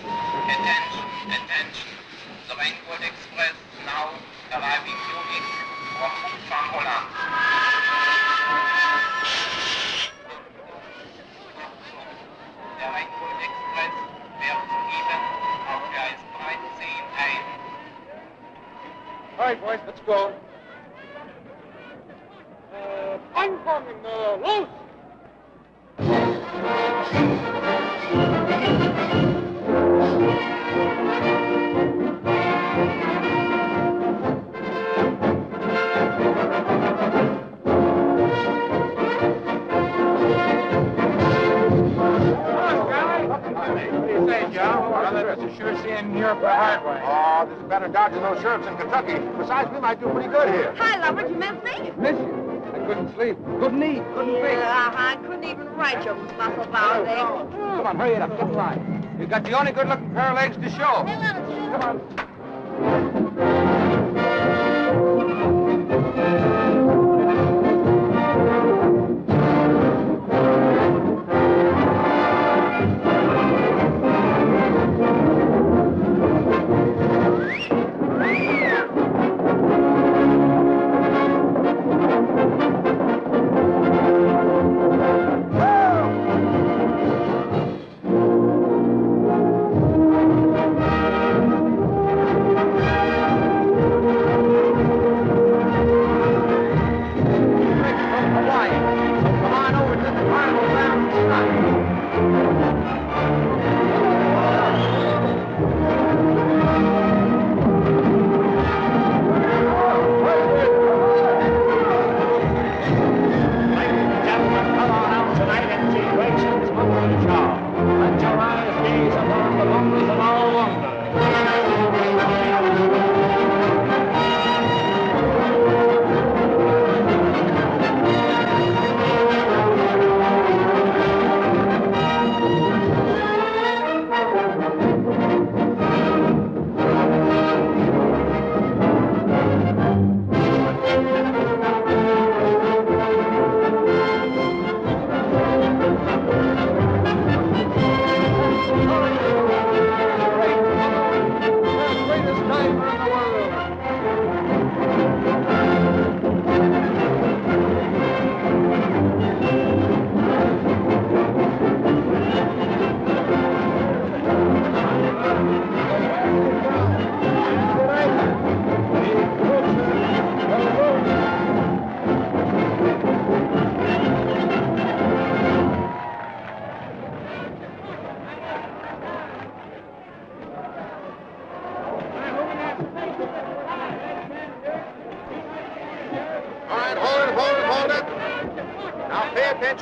Attention, attention. The Rainbow Express now arriving Munich from Buchfarm, Holland. Der Rainbow Express fährt soeben auf Gleis 13 ein. All right, boys, let's go. Ankommen, los! Sure seeing Europe the hard way. Oh, this is better dodging those sheriffs in Kentucky. Besides, we might do pretty good here. Hi, Robert. You miss me? Miss you? I couldn't sleep. Couldn't eat. Couldn't think. I couldn't even write your muscle bound there. Come on, hurry it up. Get in line. You've got the only good-looking pair of legs to show. Come on.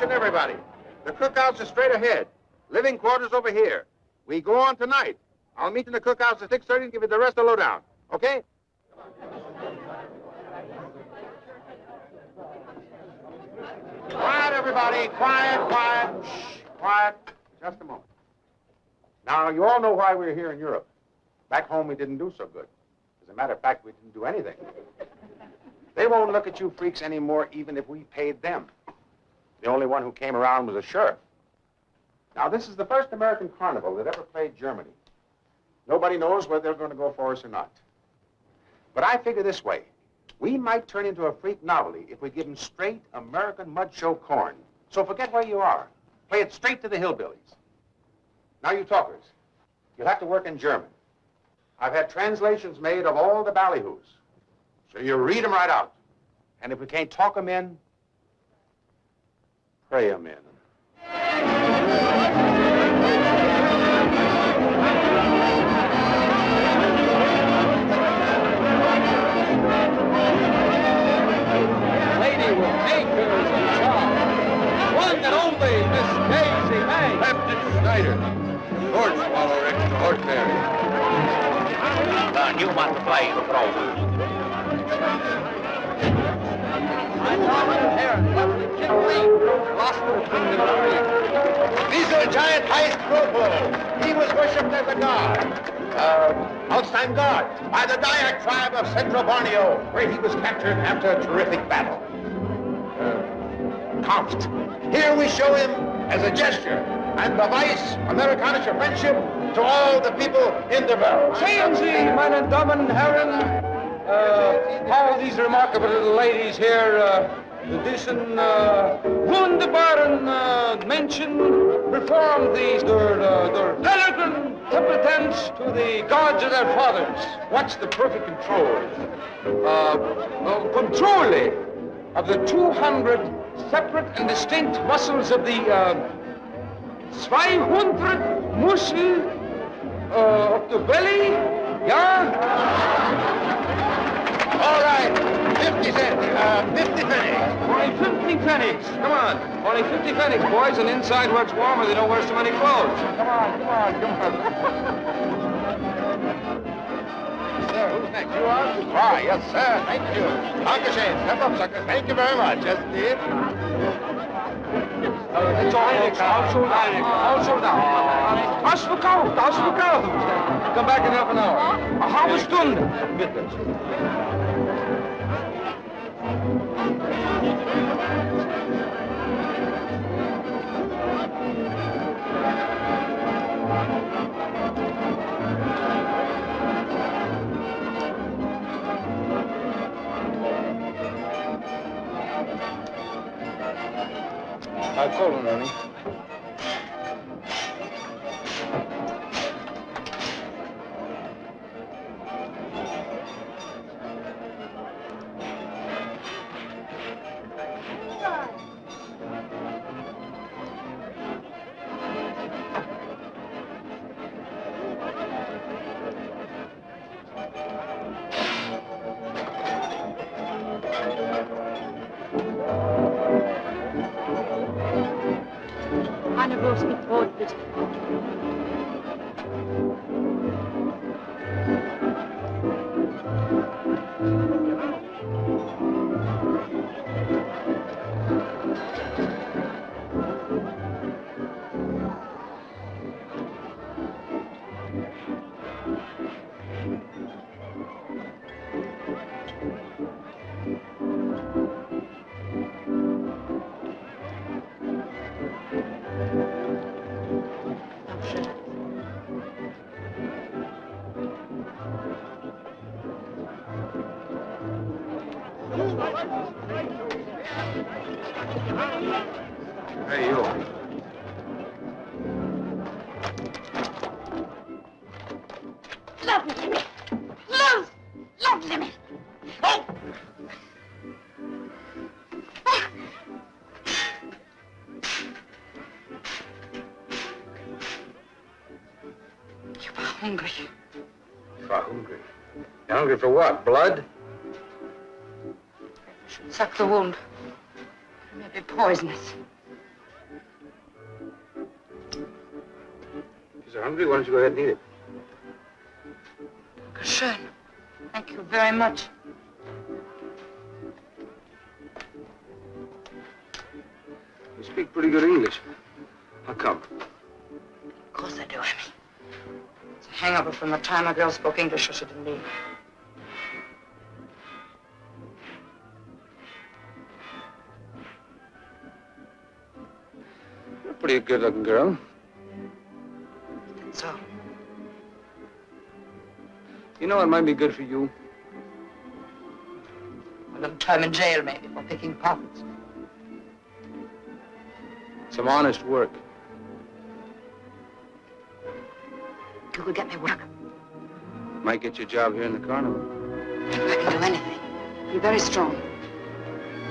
Everybody. The cookhouse is straight ahead. Living quarters over here. We go on tonight. I'll meet you in the cookhouse at 6:30 and give you the rest of the lowdown. Okay? Quiet, everybody. Quiet, quiet. Shh. Quiet. Just a moment. Now, you all know why we're here in Europe. Back home, we didn't do so good. As a matter of fact, we didn't do anything. They won't look at you freaks anymore, even if we paid them. The only one who came around was a sheriff. Now, this is the first American carnival that ever played Germany. Nobody knows whether they're going to go for us or not. But I figure this way. We might turn into a freak novelty if we give them straight American mud show corn. So forget where you are. Play it straight to the hillbillies. Now, you talkers, you'll have to work in German. I've had translations made of all the ballyhoos. So you read them right out. And if we can't talk them in, pray them in. Lady with acres and charm. One that only Miss Daisy May. Captain Schneider. Sword swallower extraordinary. The new butterfly throne. These are giant heist Gropo. He was worshipped as a god. Outside god by the Dayak tribe of Central Borneo, where he was captured after a terrific battle. Kampft. Here we show him as a gesture and beweis amerikanische friendship to all the people in the world. Sehen Sie, meine Damen und Herren, all these remarkable little ladies here, diesen wunderbaren Menschen perform their elegant competence to the gods of their fathers. Watch the perfect control. Control of the 200 separate and distinct muscles of the 200 muscle of the belly, yeah? All right, 50 cents, 50 pennies. Only 50 pennies. Come on. Only 50 pennies, boys, and inside where it's warmer, they don't wear so many clothes. Come on. Sir, who's next? You are? Ah, yes, sir. Thank you. Dankeschön. Step up, sucker. Thank you very much. Yes, indeed. It's all sold out. All sold out. Ausverkauft, ausverkauft. Come back in half an hour. A halbe Stunde. Bitte. I'll call him, Ernie. Eine Wurst mit Brot, bitte. Hey, you. Lovely me. Lovely me. Oh! You were hungry. For hungry. You're hungry for what? Blood? You should suck the wound. It may be poisonous. If you're hungry, why don't you go ahead and eat it? Schön. Thank you very much. You speak pretty good English. How come? Of course I do, Emmy. It's a hangover from the time a girl spoke English so she didn't leave. You're a pretty good-looking girl. That's so. You know what might be good for you? A little time in jail, maybe, for picking pockets. Some honest work. You could get me work. Might get you a job here in the Carnival. I can do anything. Be very strong.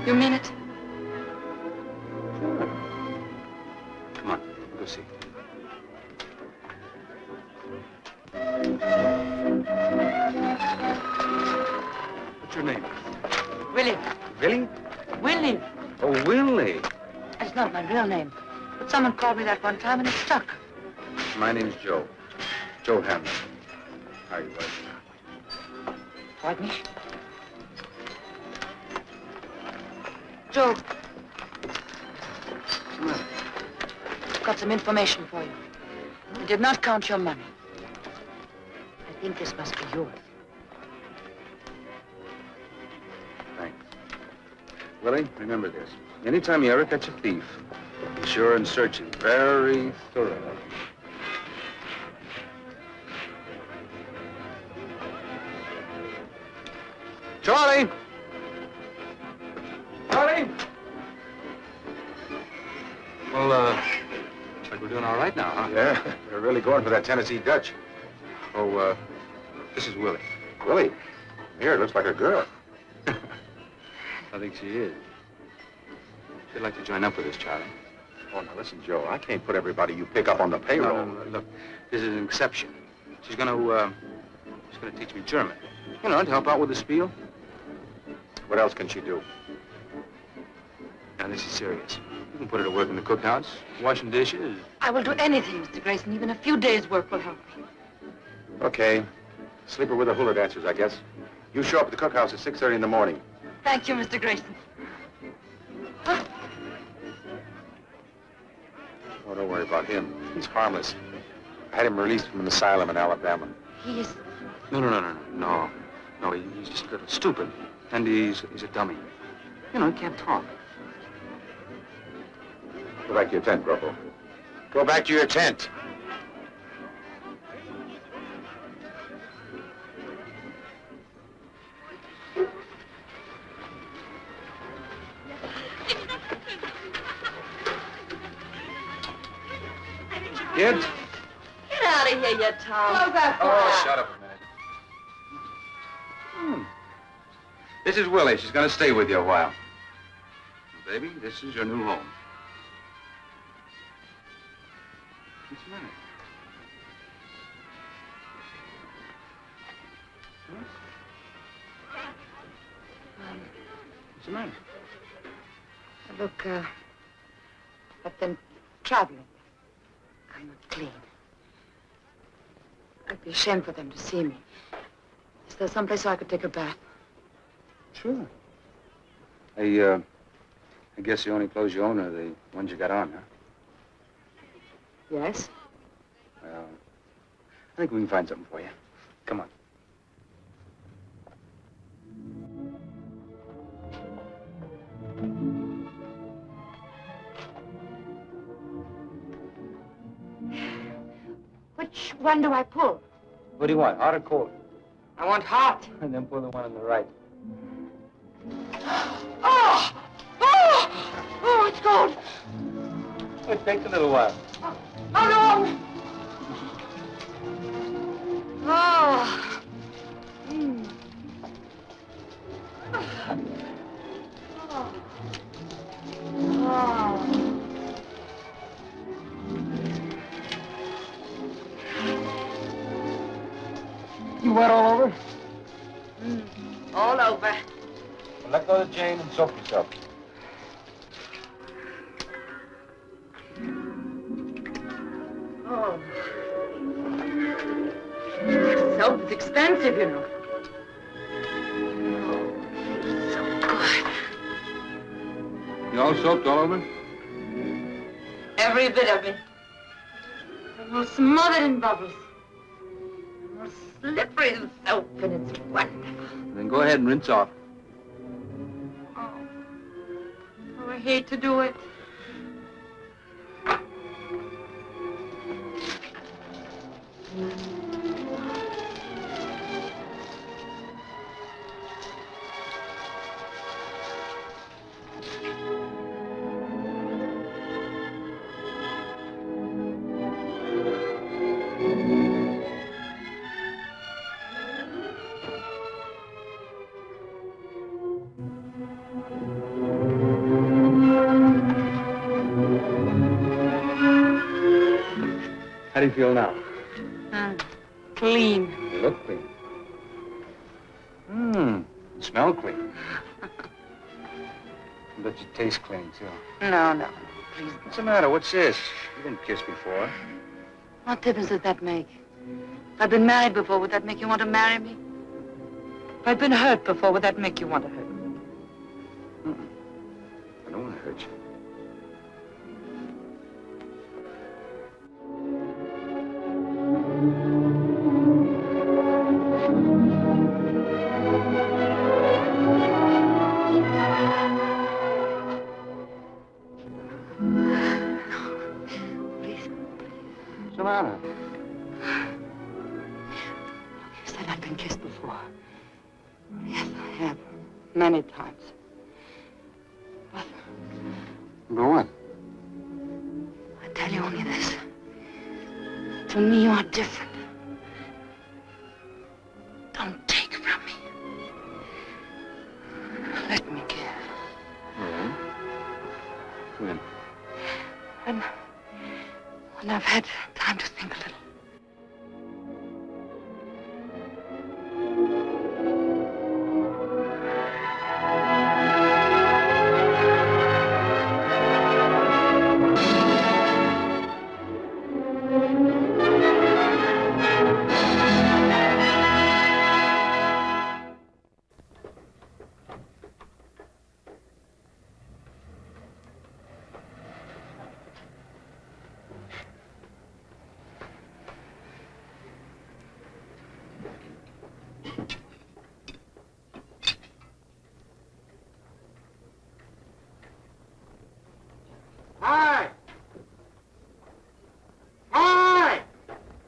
You mean it? Sure. Come on, go see. What's your name? Willie. Willie? Willie. Oh, Willie. It's not my real name. But someone called me that one time and it stuck. My name's Joe. Joe Hammond. How are you, buddy? Pardon me? Joe, What's the matter? I've got some information for you. I did not count your money. I think this must be yours. Thanks. Willie, remember this. Anytime you ever catch a thief, Be sure and search it very thoroughly. Charlie! Charlie! Well, looks like we're doing all right now, huh? Yeah, they're really going for that Tennessee Dutch. Oh, this is Willie. Willie, here, it looks like a girl. I think she is. She'd like to join up with us, Charlie. Oh, now listen, Joe, I can't put everybody you pick up on the payroll. No, look, this is an exception. She's gonna teach me German. You know, to help out with the spiel. What else can she do? Now, this is serious. You can put her to work in the cookhouse, washing dishes. I will do anything, Mr. Grayson. Even a few days' work will help me. Okay. Sleep her with the hula dancers, I guess. You show up at the cookhouse at 6:30 in the morning. Thank you, Mr. Grayson. Oh, don't worry about him. He's harmless. I had him released from an asylum in Alabama. He is... No, he's just a little stupid. And he's a dummy. You know, he can't talk. Go back to your tent, Corporal. Go back to your tent. Kids? Get out of here, you Tom. Close that door. Oh, shut up a minute. This is Willie. She's going to stay with you a while. Baby, this is your new home. What's the matter? Huh? What's the matter? Look, I've been traveling. I'm not clean. I'd be ashamed for them to see me. Is there someplace I could take a bath? Sure. I guess the only clothes you own are the ones you got on, huh? Yes. Well, I think we can find something for you. Come on. Which one do I pull? What do you want, hot or cold? I want hot. And then pull the one on the right. Oh! Oh! Oh, it's cold. It takes a little while. Oh, no! Oh. Mm. Oh. Oh. You wet all over? All over. Well, let go of the chain and soak yourself. Oh. Soap is expensive, you know. Oh, so good. You all soaked all over? Every bit of it. I'm all smothered in bubbles. I'm all slippery in soap, and it's wonderful. Then go ahead and rinse off. Oh, I hate to do it. How do you feel now? Clean. You look clean. You smell clean. But you taste clean, too. No, please. What's the matter? What's this? You didn't kiss before. What difference does that make? If I'd been married before, would that make you want to marry me? If I'd been hurt before, would that make you want to hurt me? I don't want to hurt you. said I'd been kissed before. Yes, I have. Many times. But But what? I tell you only this. To me, you're different. Don't take from me. Let me give. Well, when? When I've had time to think a little. Hi! Hi!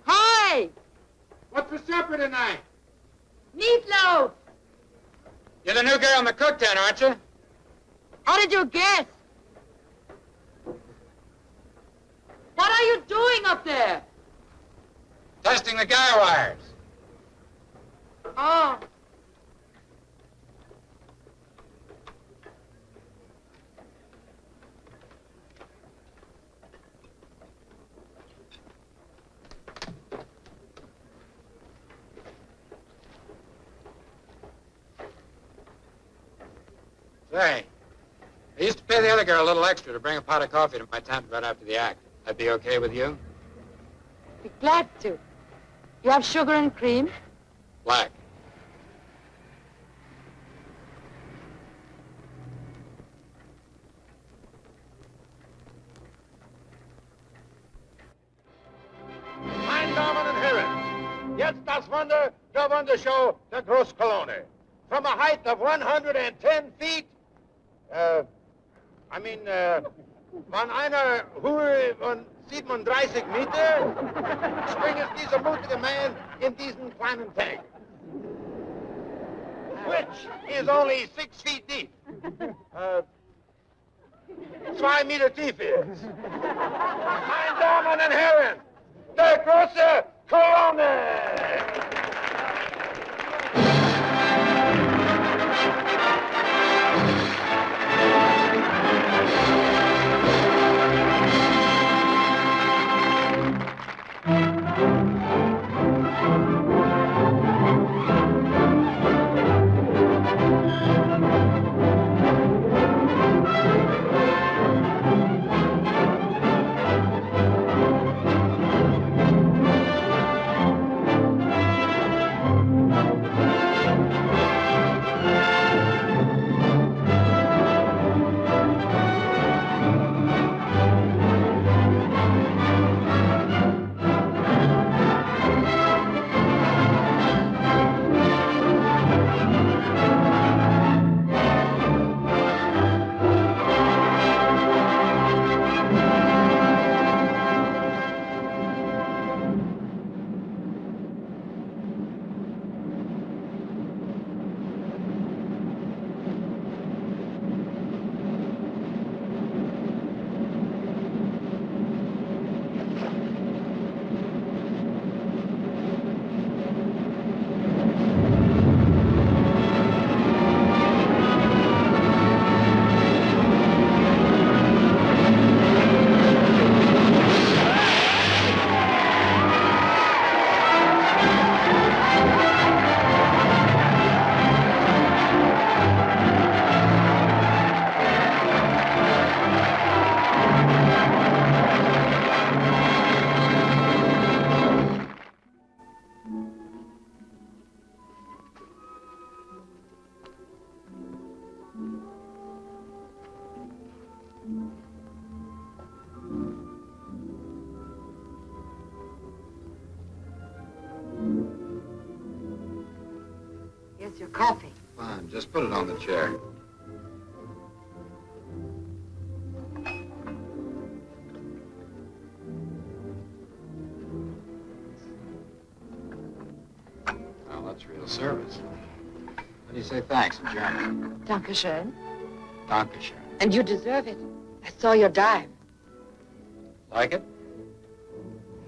Hi! What's for supper tonight? Meatloaf! You're the new girl in the cook tent, aren't you? How did you guess? What are you doing up there? Testing the guy wires. Oh. Say, I used to pay the other girl a little extra to bring a pot of coffee to my tent right after the act. That'd be okay with you? Be glad to. You have sugar and cream? Black. Meine Damen und Herren, jetzt das Wunder der Wundershow der Großkolonne. From a height of 110 feet, von einer Höhe von 37 Meter, springt dieser mutige Mann in diesen kleinen Tank, which is only 6 feet deep. 2 Meter tief ist. Meine Damen und Herren, der große Kolonne! Here's your coffee. Fine, just put it on the chair. Well, it's real service. How do you say thanks in German? Dankeschön. Dankeschön. And you deserve it. I saw your dive. Like it?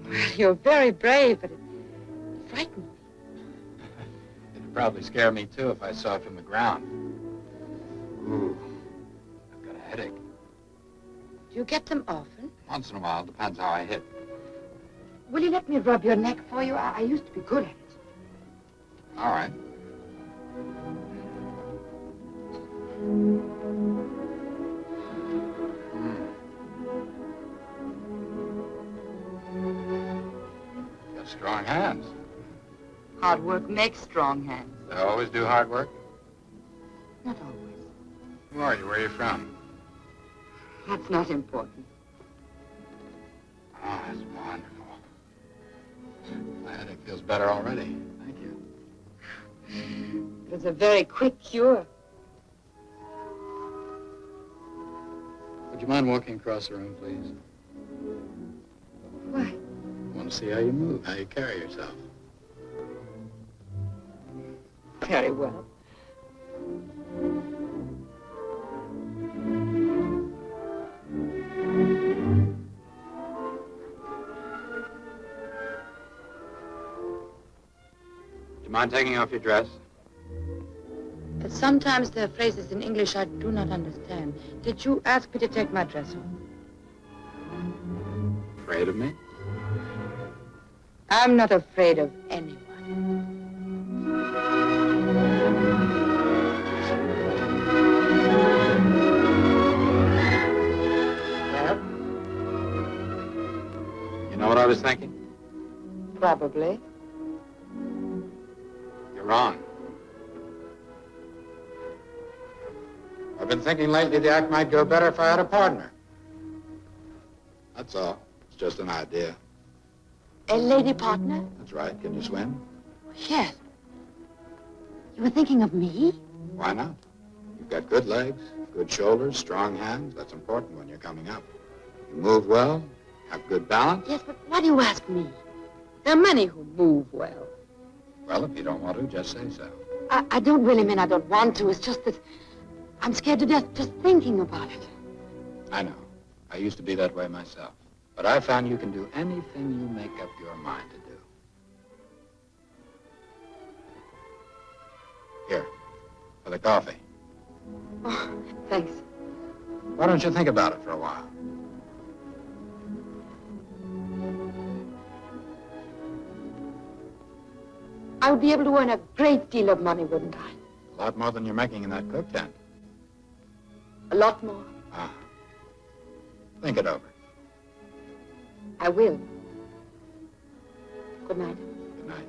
Well, you're very brave, but it frightened me. It'd probably scare me, too, if I saw it from the ground. Ooh, I've got a headache. Do you get them often? Once in a while, depends how I hit. Will you let me rub your neck for you? I used to be good at it. All right. Got strong hands. Hard work makes strong hands. They always do hard work. Not always. Who are you? Where are you from? That's not important. Oh, that's wonderful. My headache feels better already. Thank you. It was a very quick cure. Would you mind walking across the room, please? Why? I want to see how you move, how you carry yourself. Very well. Do you mind taking off your dress? But sometimes there are phrases in English I do not understand. Did you ask me to take my dress off? Afraid of me? I'm not afraid of anyone. Well? You know what I was thinking? Probably. You're wrong. I've been thinking lately the act might go better if I had a partner. That's all. It's just an idea. A lady partner? That's right. Can you swim? Yes. You were thinking of me? Why not? You've got good legs, good shoulders, strong hands. That's important when you're coming up. You move well, have good balance. Yes, but why do you ask me? There are many who move well. Well, if you don't want to, just say so. I don't really mean I don't want to. It's just that I'm scared to death just thinking about it. I know. I used to be that way myself. But I found you can do anything you make up your mind to do. Here, for the coffee. Oh, thanks. Why don't you think about it for a while? I would be able to earn a great deal of money, wouldn't I? A lot more than you're making in that cook tent. A lot more. Ah. Think it over. I will. Good night. Good night.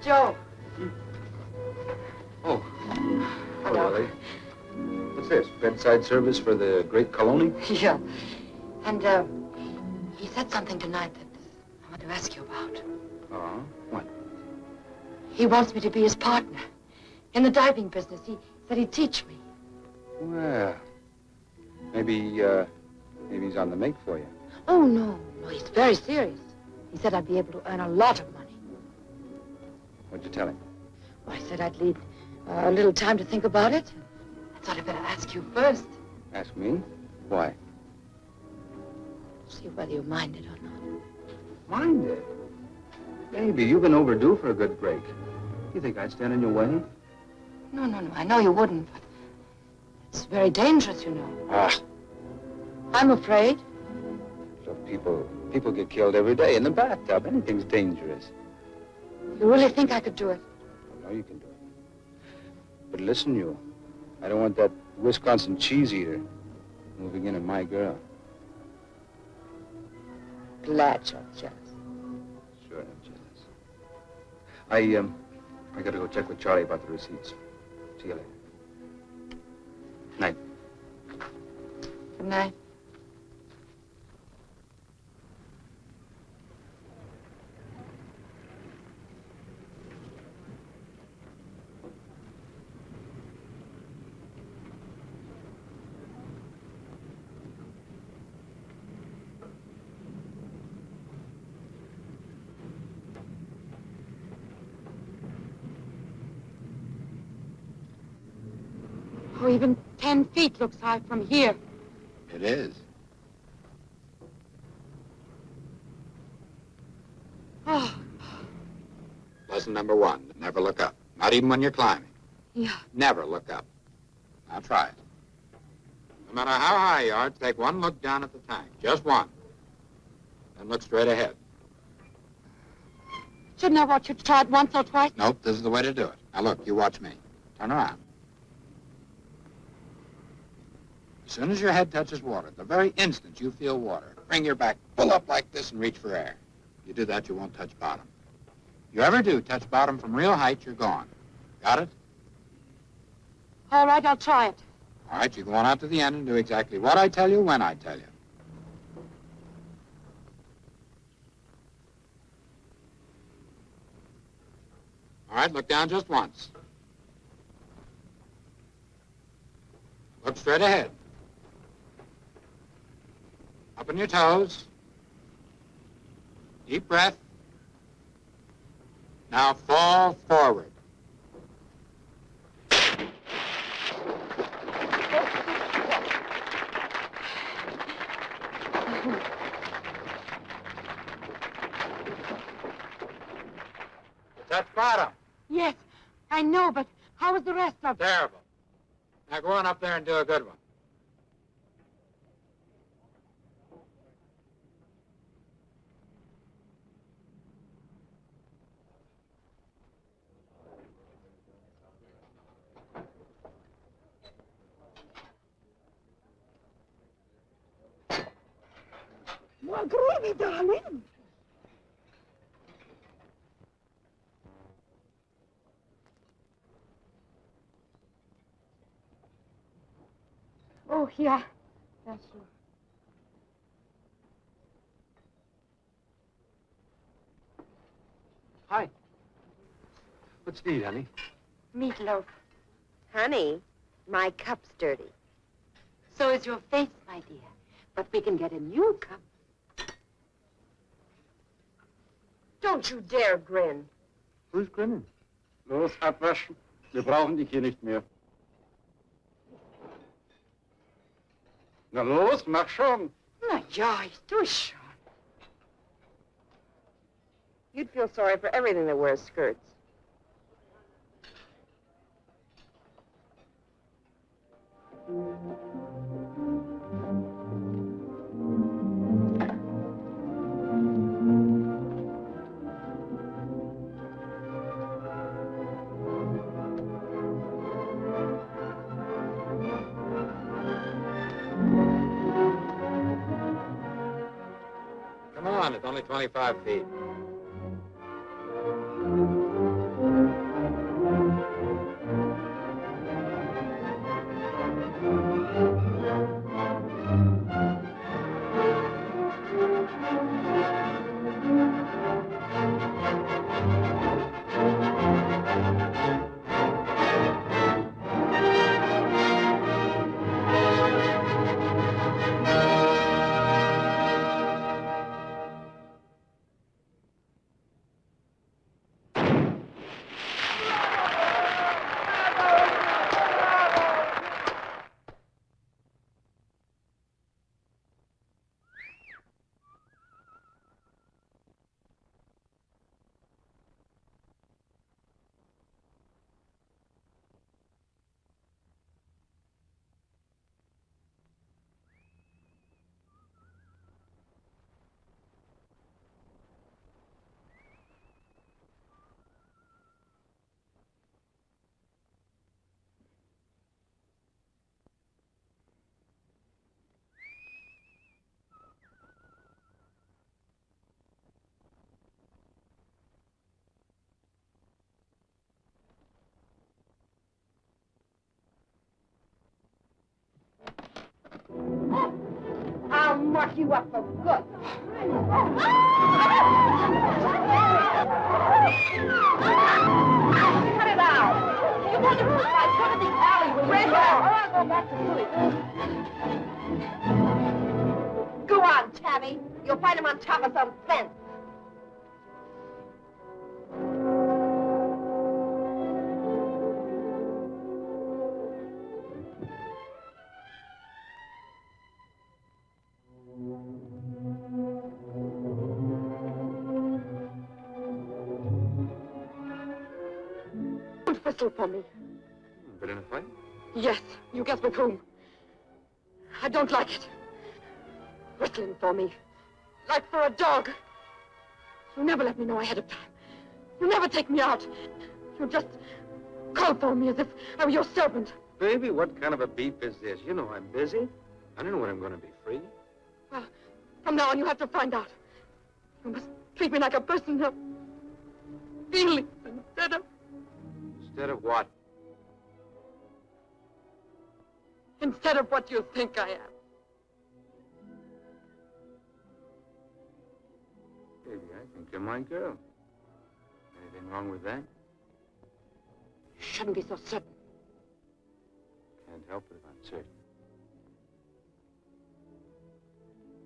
Joe. Oh. Hello. Lily. What's this? Bedside service for the great Colony? Yeah. And, he said something tonight that I want to ask you about. Uh-huh. What? He wants me to be his partner. In the diving business, he said he'd teach me. Well, maybe he's on the make for you. Oh, no, he's very serious. He said I'd be able to earn a lot of money. What'd you tell him? Well, I said I'd need a little time to think about it. I thought I'd better ask you first. Ask me? Why? See whether you mind it or not. Mind it? Baby, you've been overdue for a good break. You think I'd stand in your way? No. I know you wouldn't, but it's very dangerous, you know. Ah. I'm afraid. Look, people get killed every day in the bathtub. Anything's dangerous. You really think I could do it? I know you can do it. But listen, you. I don't want that Wisconsin cheese eater moving in on my girl. Glad you're jealous. Sure, I'm jealous. I gotta go check with Charlie about the receipts. See you later. Night. Good night. Oh, even 10 feet looks high from here. It is. Oh, Lesson number 1, never look up. Not even when you're climbing. yeah. Never look up. Now try it. No matter how high you are, take one look down at the tank. Just one. Then look straight ahead. Shouldn't I watch you try it once or twice? Nope, this is the way to do it. Now look, you watch me. Turn around. As soon as your head touches water, the very instant you feel water, bring your back, pull up like this and reach for air. If you do that, you won't touch bottom. If you ever do touch bottom from real height, you're gone. Got it? All right, I'll try it. All right, you go on out to the end and do exactly what I tell you when I tell you. All right, look down just once. Look straight ahead. Up on your toes. Deep breath. Now fall forward. Touch bottom. Yes, I know, but how was the rest of it? Terrible. Now go on up there and do a good one. Well, gravy, darling. Oh, yeah. That's true. Hi. What's to eat, honey? Meatloaf. Honey, my cup's dirty. So is your face, my dear. But we can get a new cup. Don't you dare grin. Who's grinning? Los, abwaschen. Wir brauchen dich hier nicht mehr. Na los, mach schon. Na ja, ich tue schon. You'd feel sorry for everything that wears skirts. Come on, it's only 25 feet. I'll mark you up for good. Cut it out. You want to put my foot in the alley with red hair, or I'll go back to sleep. Go on, Tabby. You'll find him on top of some fence. whistle for me. Been in a fight? Yes, you guess with whom. I don't like it. Whistling for me, like for a dog. You never let me know ahead of time. You never take me out. You just call for me as if I were your servant. Baby, what kind of a beef is this? You know I'm busy. I don't know when I'm going to be free. Well, from now on, you have to find out. You must treat me like a person of feelings instead of... Instead of what? Instead of what you think I am. Baby, I think you're my girl. Anything wrong with that? You shouldn't be so certain. Can't help it if I'm certain.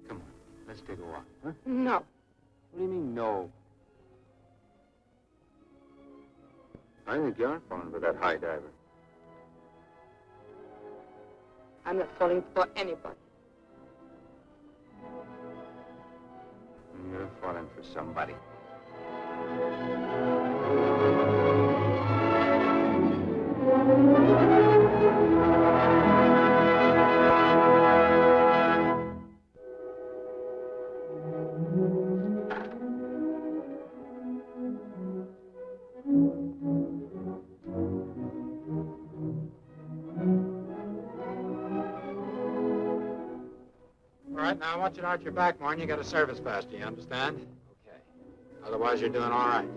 Come on, let's take a walk, huh? No. What do you mean, no? I think you are falling for that high diver. I'm not falling for anybody. You're falling for somebody. All right, now I want you to arch your back more and you got a service pass, do you understand? Okay. Otherwise, you're doing all right.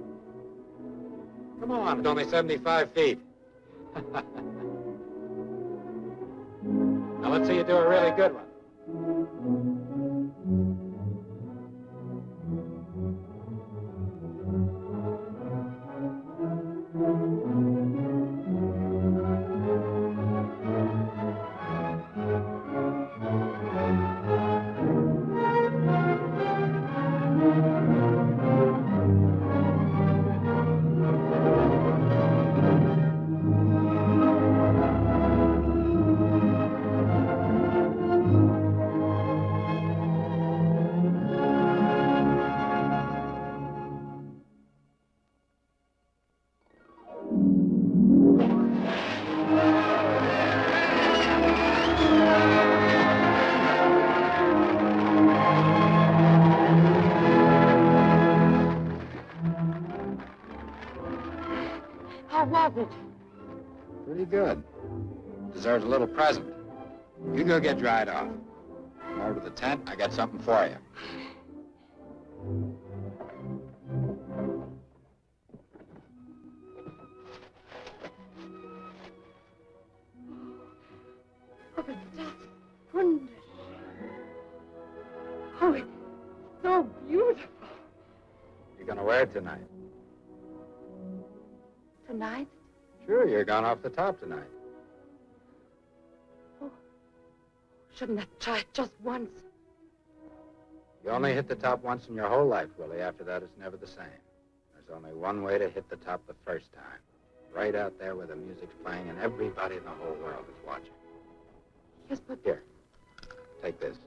Come on, it's only 75 feet. Now let's see you do a really good one. How was it? Pretty good. Deserves a little present. You go get dried off. Come over to the tent. I got something for you. Oh, it's just wonderful. Oh, it's so beautiful. You're gonna wear it tonight. Tonight? Sure, you're going off the top tonight. Oh, shouldn't I try it just once? You only hit the top once in your whole life, Willie. After that, it's never the same. There's only one way to hit the top the first time. Right out there where the music's playing and everybody in the whole world is watching. Yes, but... Here, take this.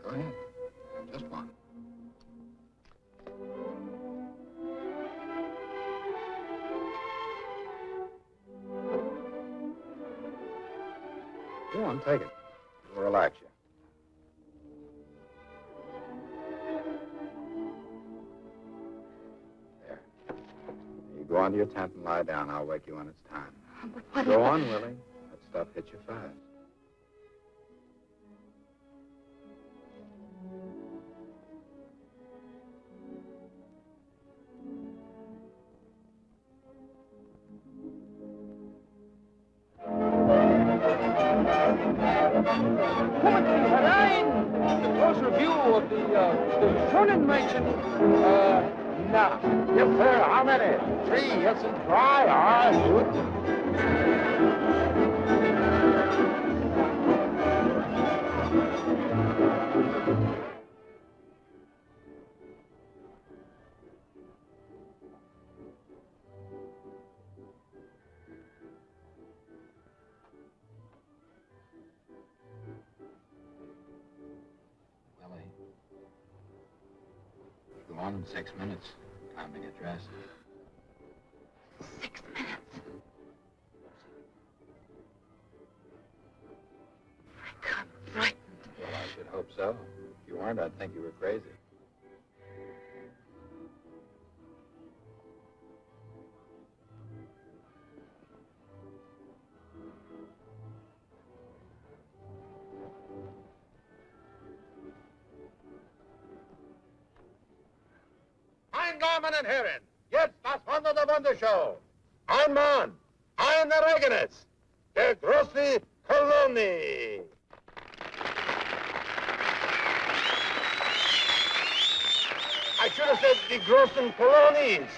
Go ahead. Just one. Go on, take it. It'll relax you. There. You go on to your tent and lie down. I'll wake you when it's time. But what Go if on, Willie. That stuff hits you fast. Kommen Sie herein! A closer view of the Sonnenmädchen. Now. Yes, sir. How many? 3. Yes, and dry. All right, good. Willie. Go on in 6 minutes. Time to get dressed. 6 minutes. so. If you weren't, I'd think you were crazy. Mein Damen und Herren, jetzt das Wunder der Wundershow. Ein Mann, ein Ereignis, der große Kolonie. I should have said die großen Kolonies.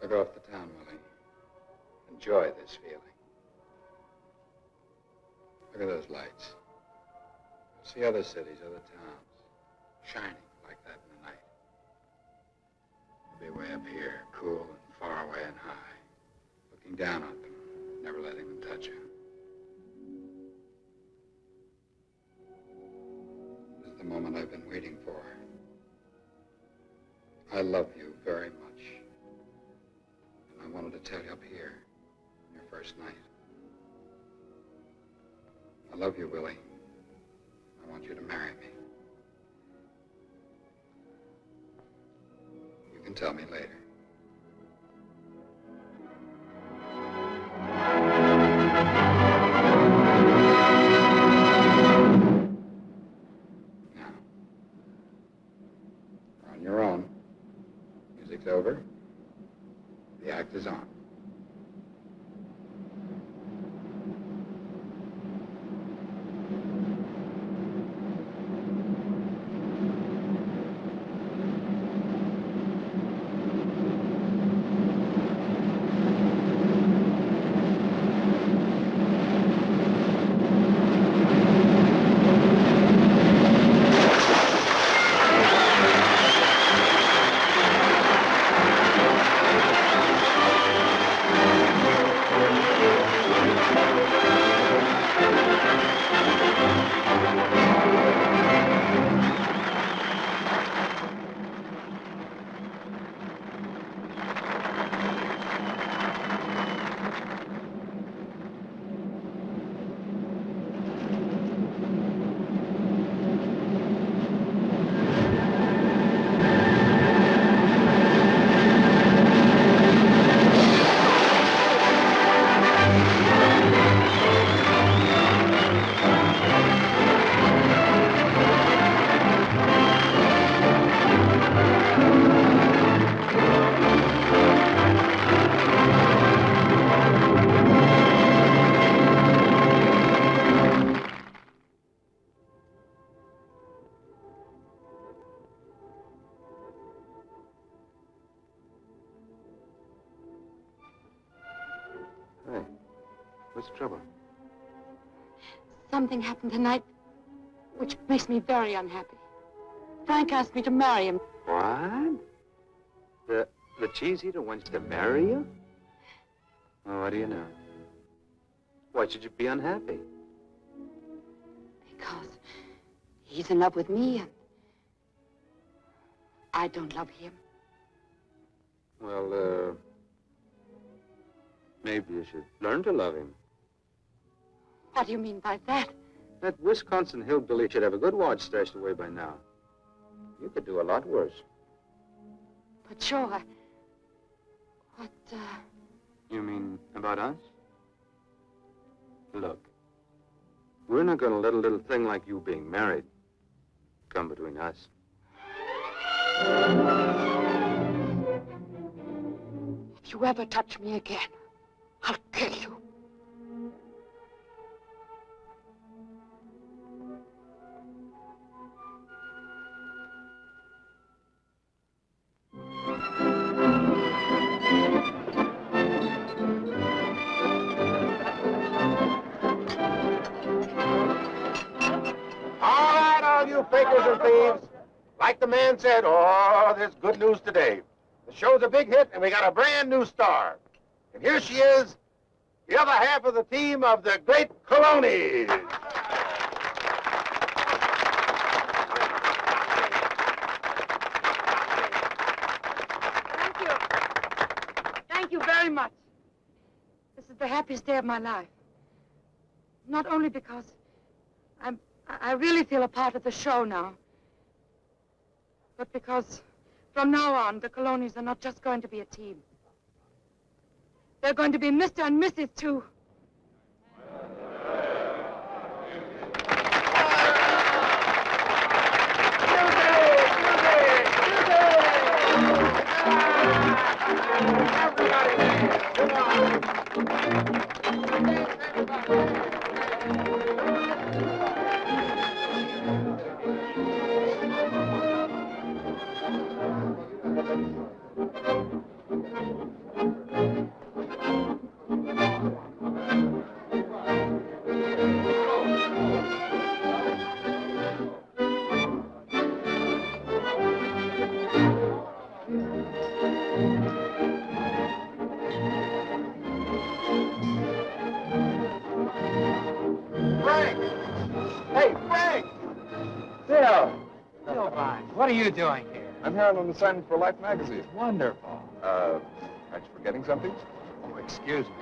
Look off the town, Willie. Enjoy this feeling. Look at those lights. See other cities, other towns, shining like that in the night. You'll be way up here, cool and far away and high, looking down on them, never letting them touch you. This is the moment I've been waiting for. I love you very much. I wanted to tell you up here on your first night. I love you, Willie. I want you to marry me. You can tell me later. Now, you're on your own. Music's over. The act is on. Hey, what's the trouble? Something happened tonight which makes me very unhappy. Frank asked me to marry him. What? The cheese eater wants to marry you? Well, what do you know? Why should you be unhappy? Because he's in love with me and I don't love him. Well, maybe you should learn to love him. What do you mean by that? That Wisconsin hillbilly should have a good watch stashed away by now. You could do a lot worse. But sure, You mean about us? Look, we're not going to let a little thing like you being married come between us. If you ever touch me again, I'll kill you. All right, all you fakers and thieves. Like the man said, oh, there's good news today. The show's a big hit, and we got a brand new star. And here she is, the other half of the team of the Great Colonies. Thank you. Thank you very much. This is the happiest day of my life. Not only because I really feel a part of the show now, but because from now on, the Colonies are not just going to be a team. They're going to be Mr. and Mrs. too. What are you doing here? I'm here on an assignment for Life magazine. Wonderful. Aren't you forgetting something? Oh, excuse me.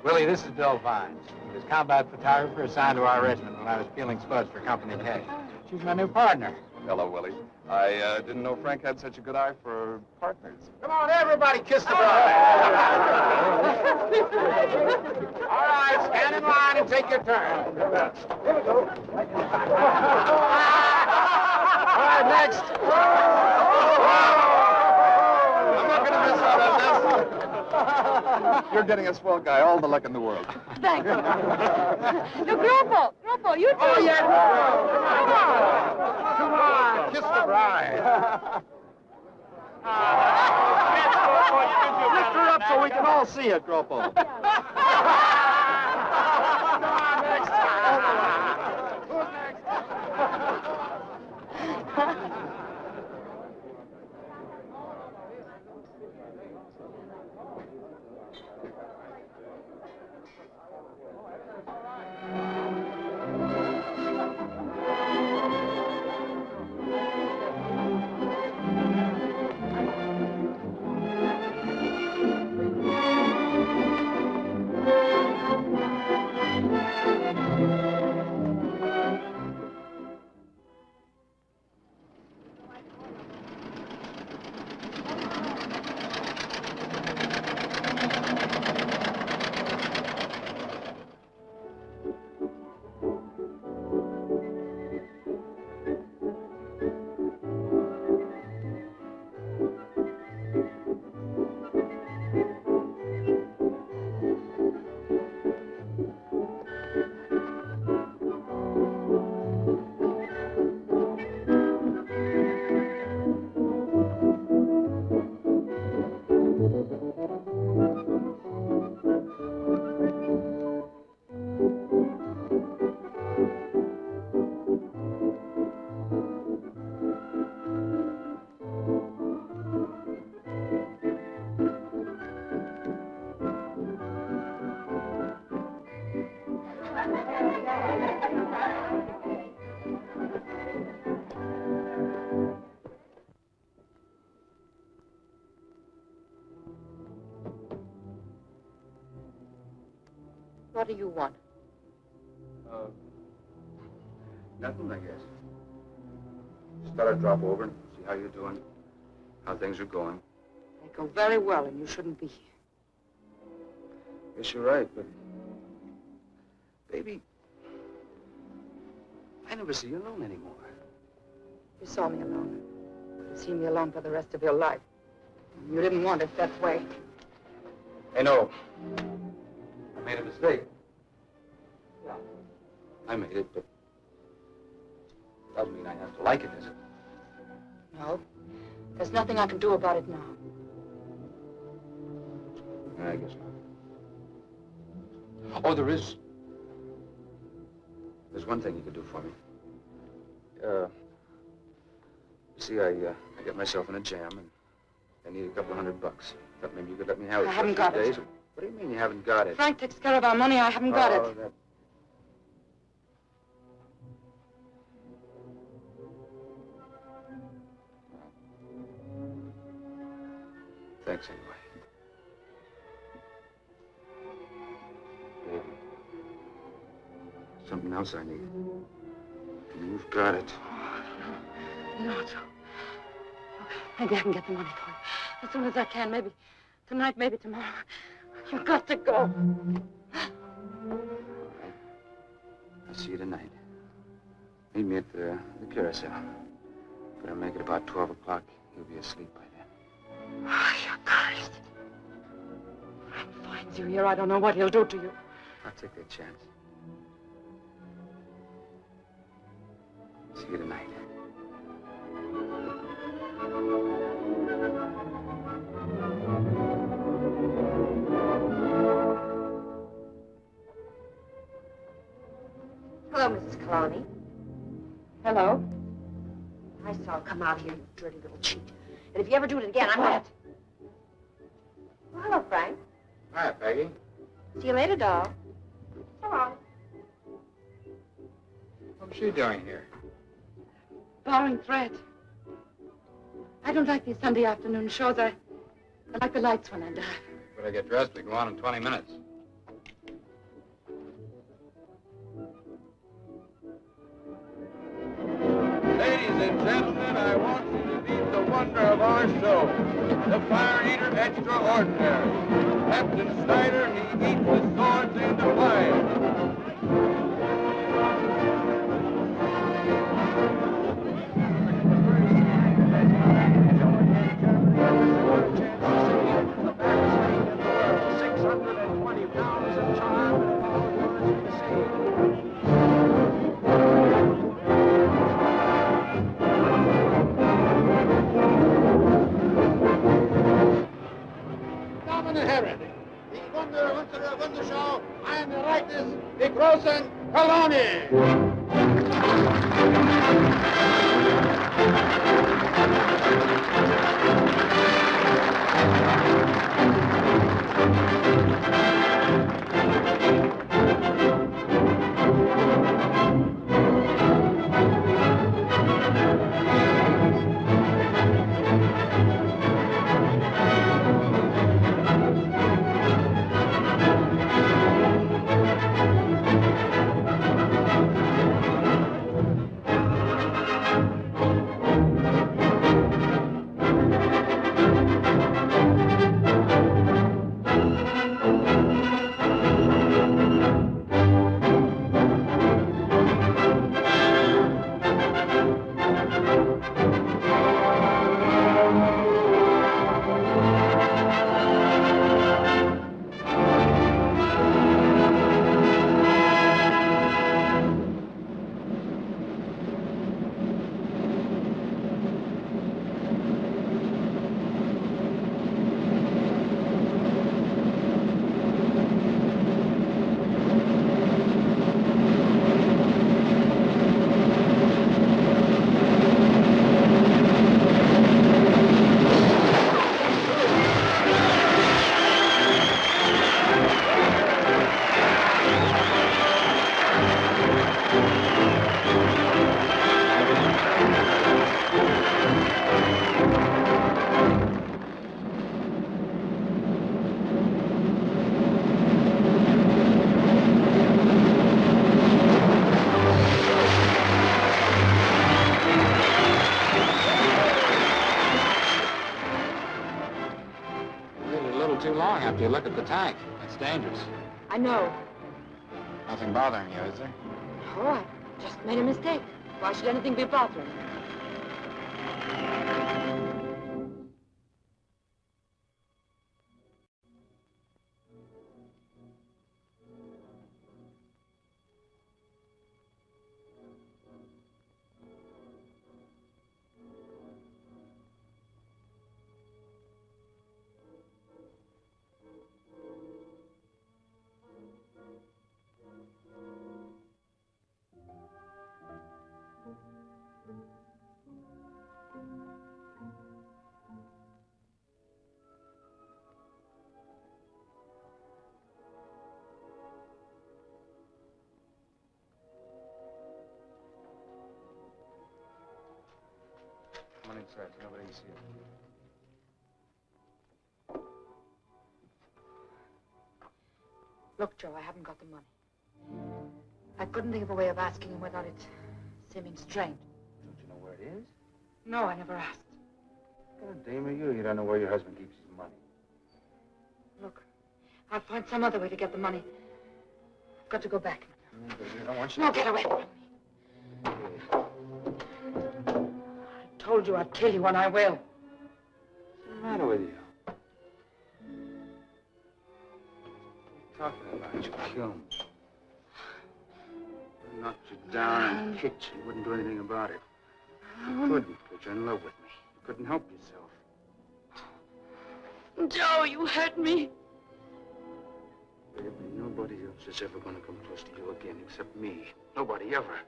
Willie, this is Bill Vines. He was combat photographer assigned to our regiment when I was peeling spuds for company cash. She's my new partner. Hello, Willie. I didn't know Frank had such a good eye for partners. Come on, everybody, kiss the bride. All right, stand in line and take your turn. Here we go. All right, next. I'm not going to miss out on this. You're getting a swell guy. All the luck in the world. Thank you. No, Grumpo, you too. Oh, yeah. Come on, kiss the bride. Lift her up so we can all see it, Gropo. What do you want? Nothing, I guess. Just thought I'd drop over and see how you're doing. how things are going. They go very well, and you shouldn't be here. Yes, you're right, but... Baby, I never see you alone anymore. You saw me alone. You've seen me alone for the rest of your life. You didn't want it that way. I know. I made a mistake. Yeah. I made it, but... doesn't mean I have to like it, does it? No. There's nothing I can do about it now. I guess not. Oh, there is. There's one thing you could do for me. You see, I got myself in a jam, and I need a couple $100. Thought maybe you could let me have it. I haven't got it. Days. What do you mean you haven't got it? Frank takes care of our money. I haven't got it. That... Thanks anyway. Baby, something else I need. You've got it. No, Joe. Maybe I can get the money for you. As soon as I can. Maybe tonight, maybe tomorrow. You've got to go. All right. I'll see you tonight. Meet me at the carousel. Better make it about 12 o'clock. You'll be asleep by then. Oh, you're cursed. Frank finds you here. I don't know what he'll do to you. I'll take that chance. See you tonight. Hello, Mrs. Coloni. Hello? I saw her come out here, you dirty little cheat. And if you ever do it again, I'm gonna... Well, hello, Frank. Hi, Peggy. See you later, doll. So long. What's she doing here? Borrowing thread. I don't like these Sunday afternoon shows. I like the lights when I dive. Better get dressed. We go on in 20 minutes. Ladies and gentlemen, I want you to meet the wonder of our show, the Fire Eater Extraordinary. Captain Snyder, he eats the swords in the fire. Wunderschau, ein Ereignis, die großen Kolonie. long after you look at the tank. It's dangerous. I know. Nothing bothering you, is there? Oh, I just made a mistake. Why should anything be bothering me? Come on inside. Nobody can see you. Look, Joe, I haven't got the money. I couldn't think of a way of asking him without it seeming strange. Don't you know where it is? No, I never asked. God damn it, you don't know where your husband keeps his money. Look, I'll find some other way to get the money. I've got to go back. Baby, I don't want you No, get away from me. I told you I'd kill you, and I will. What's the matter with you? What are you talking about? You kill me. I knocked you down and kicked you. You wouldn't do anything about it. You couldn't, because you're in love with me. You couldn't help yourself. Joe, you hurt me. Baby, nobody else is ever going to come close to you again except me. Nobody ever.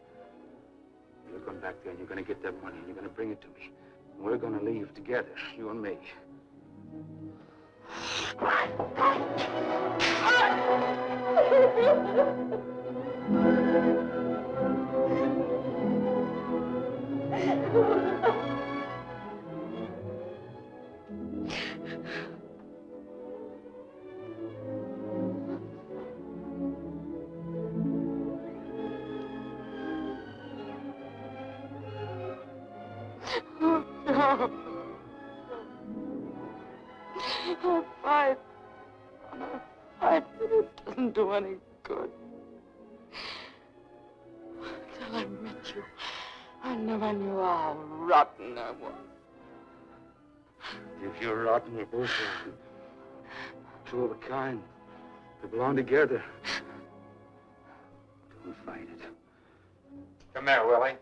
You're going back there and you're going to get that money and you're going to bring it to me. And we're going to leave together, you and me. I'll fight. I'll fight, but it doesn't do any good. Till I met you, I never knew how rotten I was. If you're rotten, we're both rotten. Two of a kind. We belong together. Don't fight it. Come here, Willie.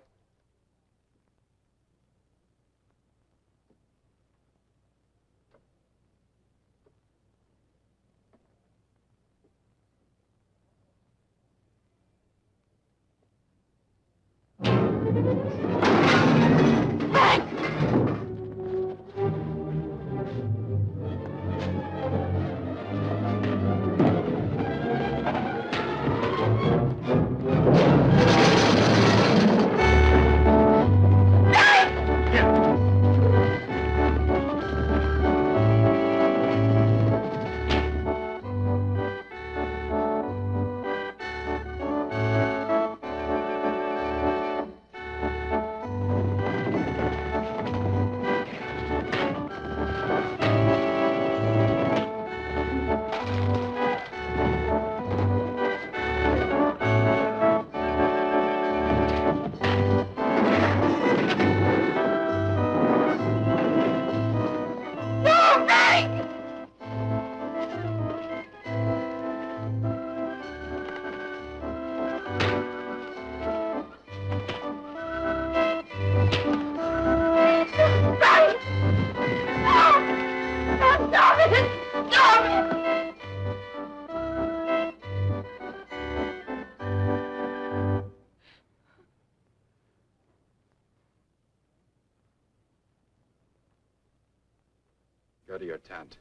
Go to your tent.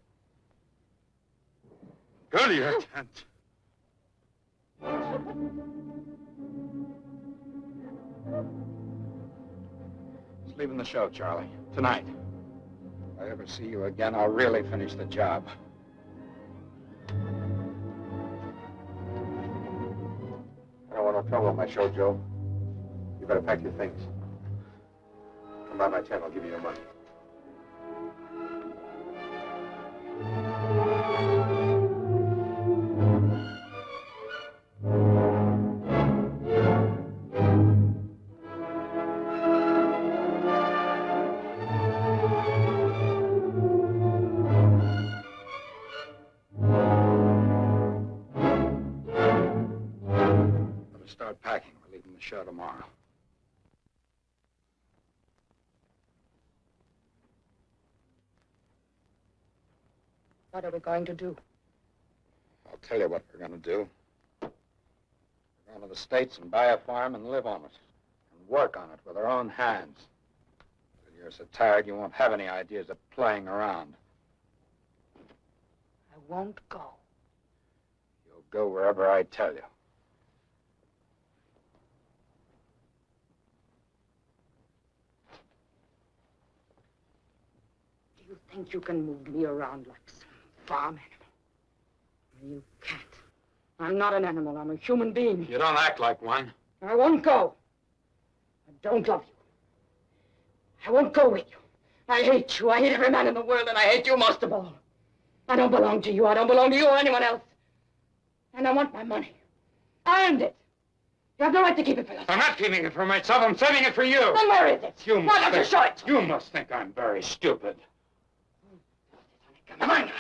Go to your tent. It's leaving the show, Charlie. Tonight. If I ever see you again, I'll really finish the job. I don't want no trouble on my show, Joe. You better pack your things. Come by my tent, I'll give you your money. the show tomorrow. What are we going to do? I'll tell you what we're going to do. We're going to the States and buy a farm and live on it. And work on it with our own hands. Till you're so tired you won't have any ideas of playing around. I won't go. You'll go wherever I tell you. Do you think you can move me around like some farm animal? You can't. I'm not an animal. I'm a human being. You don't act like one. I won't go. I don't love you. I won't go with you. I hate you. I hate every man in the world, and I hate you most of all. I don't belong to you. I don't belong to you or anyone else. And I want my money. I earned it. You have no right to keep it for yourself. I'm not keeping it for myself. I'm saving it for you. Then where is it? Why don't you show it? You must think I'm very stupid. Come on, guys.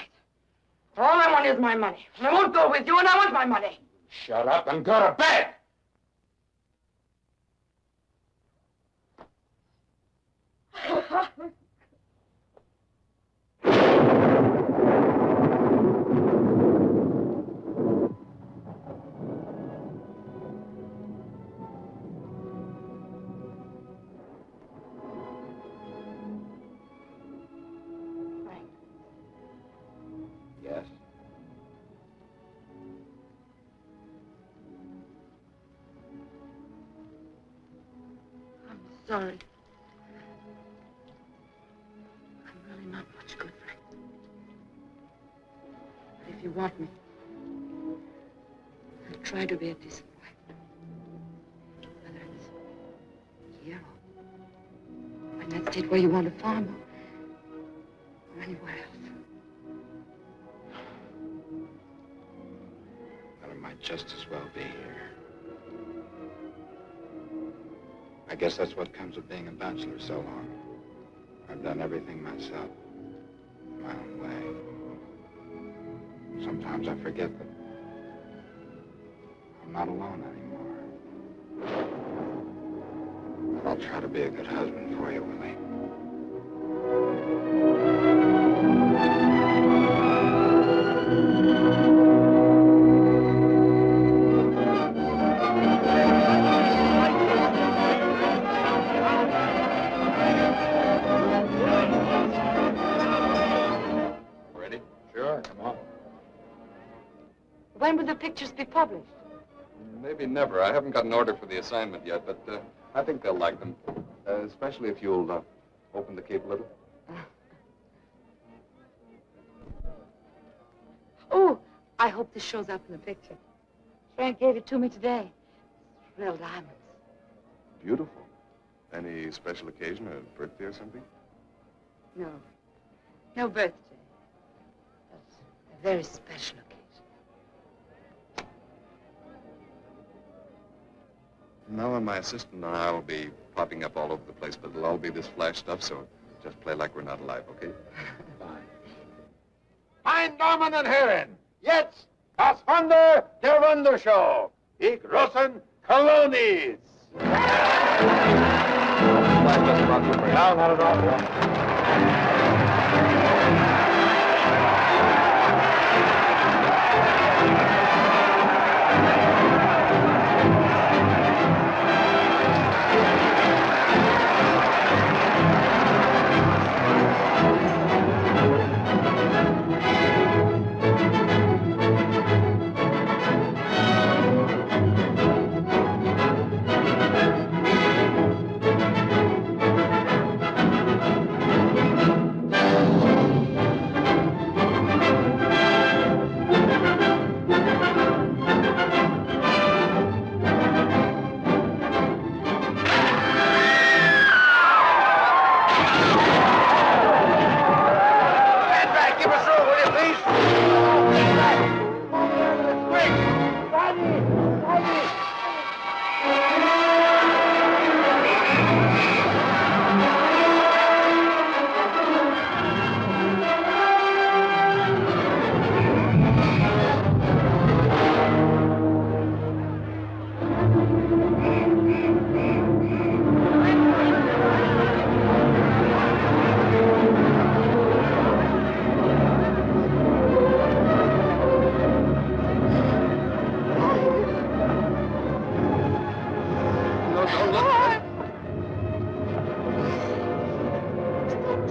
All I want is my money. I won't go with you, and I want my money. Shut up and go to bed. Yes. I'm sorry. I'm really not much good, Frank. But if you want me, I'll try to be a decent wife. Whether it's here or in that state where you want a farm or anywhere else. Well, it might just as well be here. I guess that's what comes of being a bachelor so long. I've done everything myself, my own way. Sometimes I forget that I'm not alone anymore. But I'll try to be a good husband for you, Willie. When will the pictures be published? Maybe never. I haven't got an order for the assignment yet, but I think they'll like them. Especially if you'll open the cape a little. Oh, I hope this shows up in the picture. Frank gave it to me today. Real diamonds. Beautiful. Any special occasion, a birthday or something? No. No birthday. That's a very special occasion. Now, my assistant and I will be popping up all over the place, but it'll all be this flash stuff, so just play like we're not alive, okay? Fine. Meine Damen und Herren, jetzt das Wunder der Wundershow. Die großen Kolonis. No, not at all.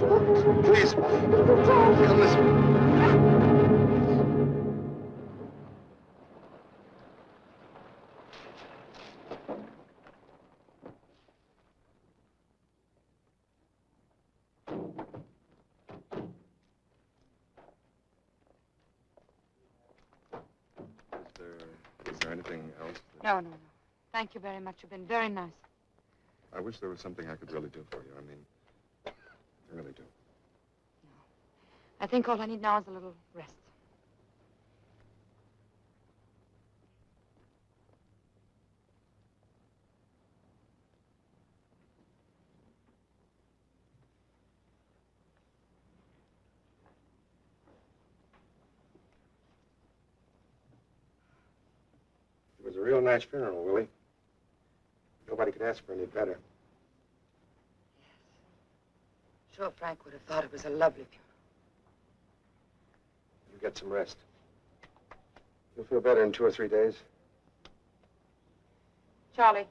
Please. Come this way. Is there anything else? No. Thank you very much. You've been very nice. I wish there was something I could really do for you. I mean, I really do. I think all I need now is a little rest. It was a real nice funeral, Willie. Nobody could ask for any better. Sure, Frank would have thought it was a lovely funeral. You get some rest. You'll feel better in 2 or 3 days. Charlie,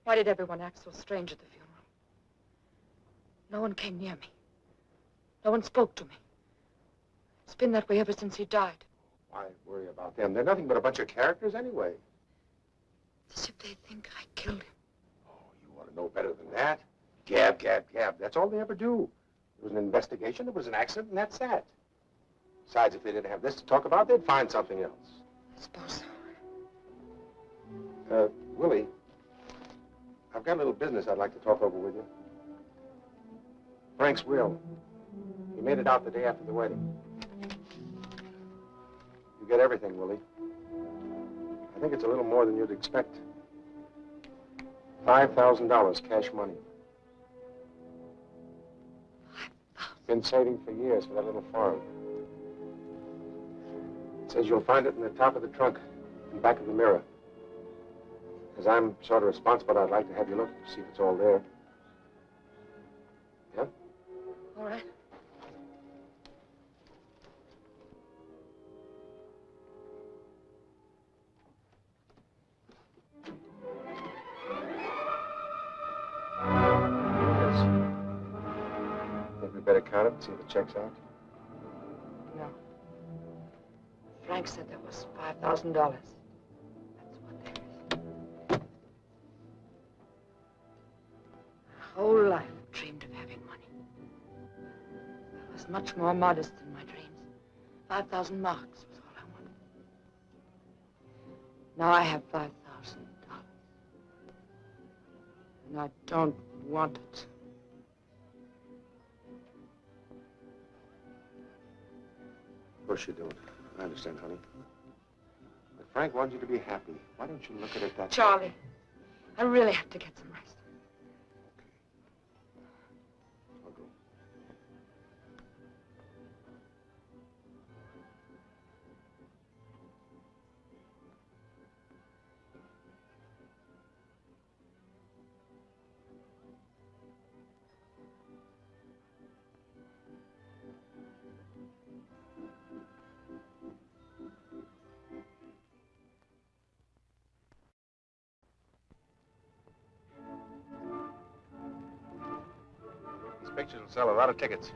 why did everyone act so strange at the funeral? No one came near me. No one spoke to me. It's been that way ever since he died. Why worry about them? They're nothing but a bunch of characters anyway. As if they think I killed him. Oh, you ought to know better than that. Gab, gab, gab. That's all they ever do. There was an investigation, there was an accident, and that's that. Besides, if they didn't have this to talk about, they'd find something else. I suppose so. Willie, I've got a little business I'd like to talk over with you. Frank's will. He made it out the day after the wedding. You get everything, Willie. I think it's a little more than you'd expect. $5,000 cash money. Been saving for years for that little farm. It says you'll find it in the top of the trunk, in the back of the mirror. As I'm sort of responsible, I'd like to have you look to see if it's all there. Yeah? All right. Think we better count it and see if it checks out? No. Frank said there was $5,000. That's what there is. My whole life I dreamed of having money. I was much more modest than my dreams. 5,000 marks was all I wanted. Now I have $5,000. And I don't want it. Of course you don't. I understand, honey. But Frank wants you to be happy. Why don't you look at it that way? Charlie, I really have to get some rest. I'll go. Pictures will sell a lot of tickets.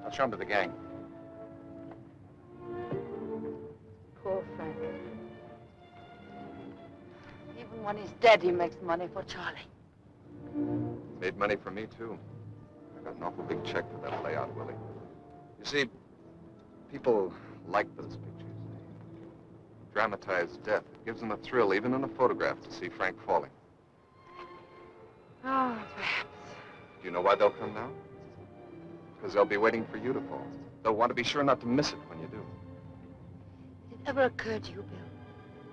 I'll show them to the gang. Poor Frank. Even when he's dead, he makes money for Charlie. Made money for me, too. I got an awful big check for that layout, Willie. You see, people like those pictures. They dramatize death. It gives them a thrill, even in a photograph, to see Frank falling. Oh, perhaps. Do you know why they'll come now? Because they'll be waiting for you to fall. They'll want to be sure not to miss it when you do. Did it ever occur to you, Bill,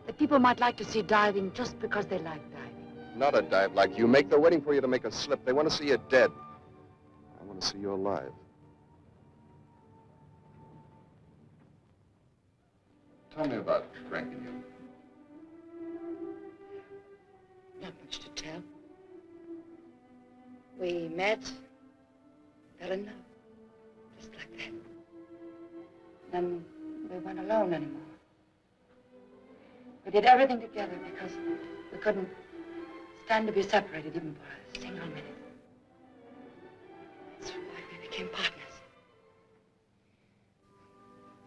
that people might like to see diving just because they like diving? Not a dive like you make. They're waiting for you to make a slip. They want to see you dead. I want to see you alive. Tell me about Frank and you. Not much to tell. We met, fell in love, just like that. Then we weren't alone anymore. We did everything together because we couldn't stand to be separated even for a single minute. That's why we became partners.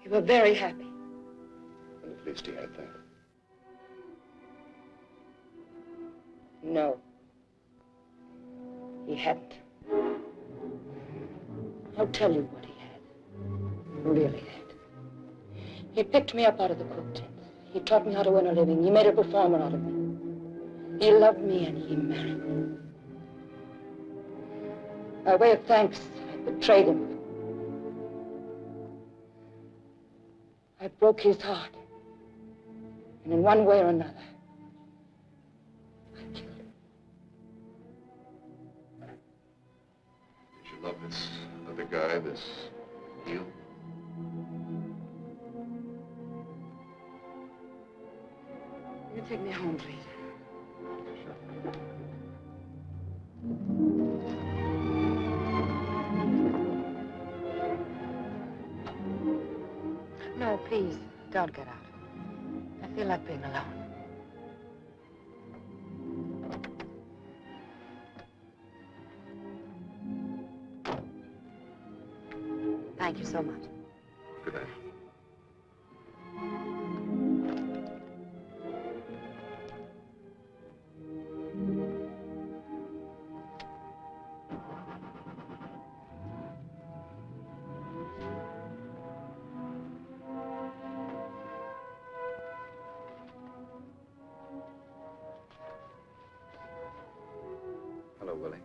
We were very happy. Well, at least he had that. No. He hadn't. I'll tell you what he had. Really had. He picked me up out of the cook tent. He taught me how to earn a living. He made a performer out of me. He loved me and he married me. By way of thanks, I betrayed him. I broke his heart. And in one way or another, I killed him. Did you love this other guy, this heel? Will you take me home, please? No, please, don't get out. I feel like being alone. Thank you so much. Good night. Hello, Willie.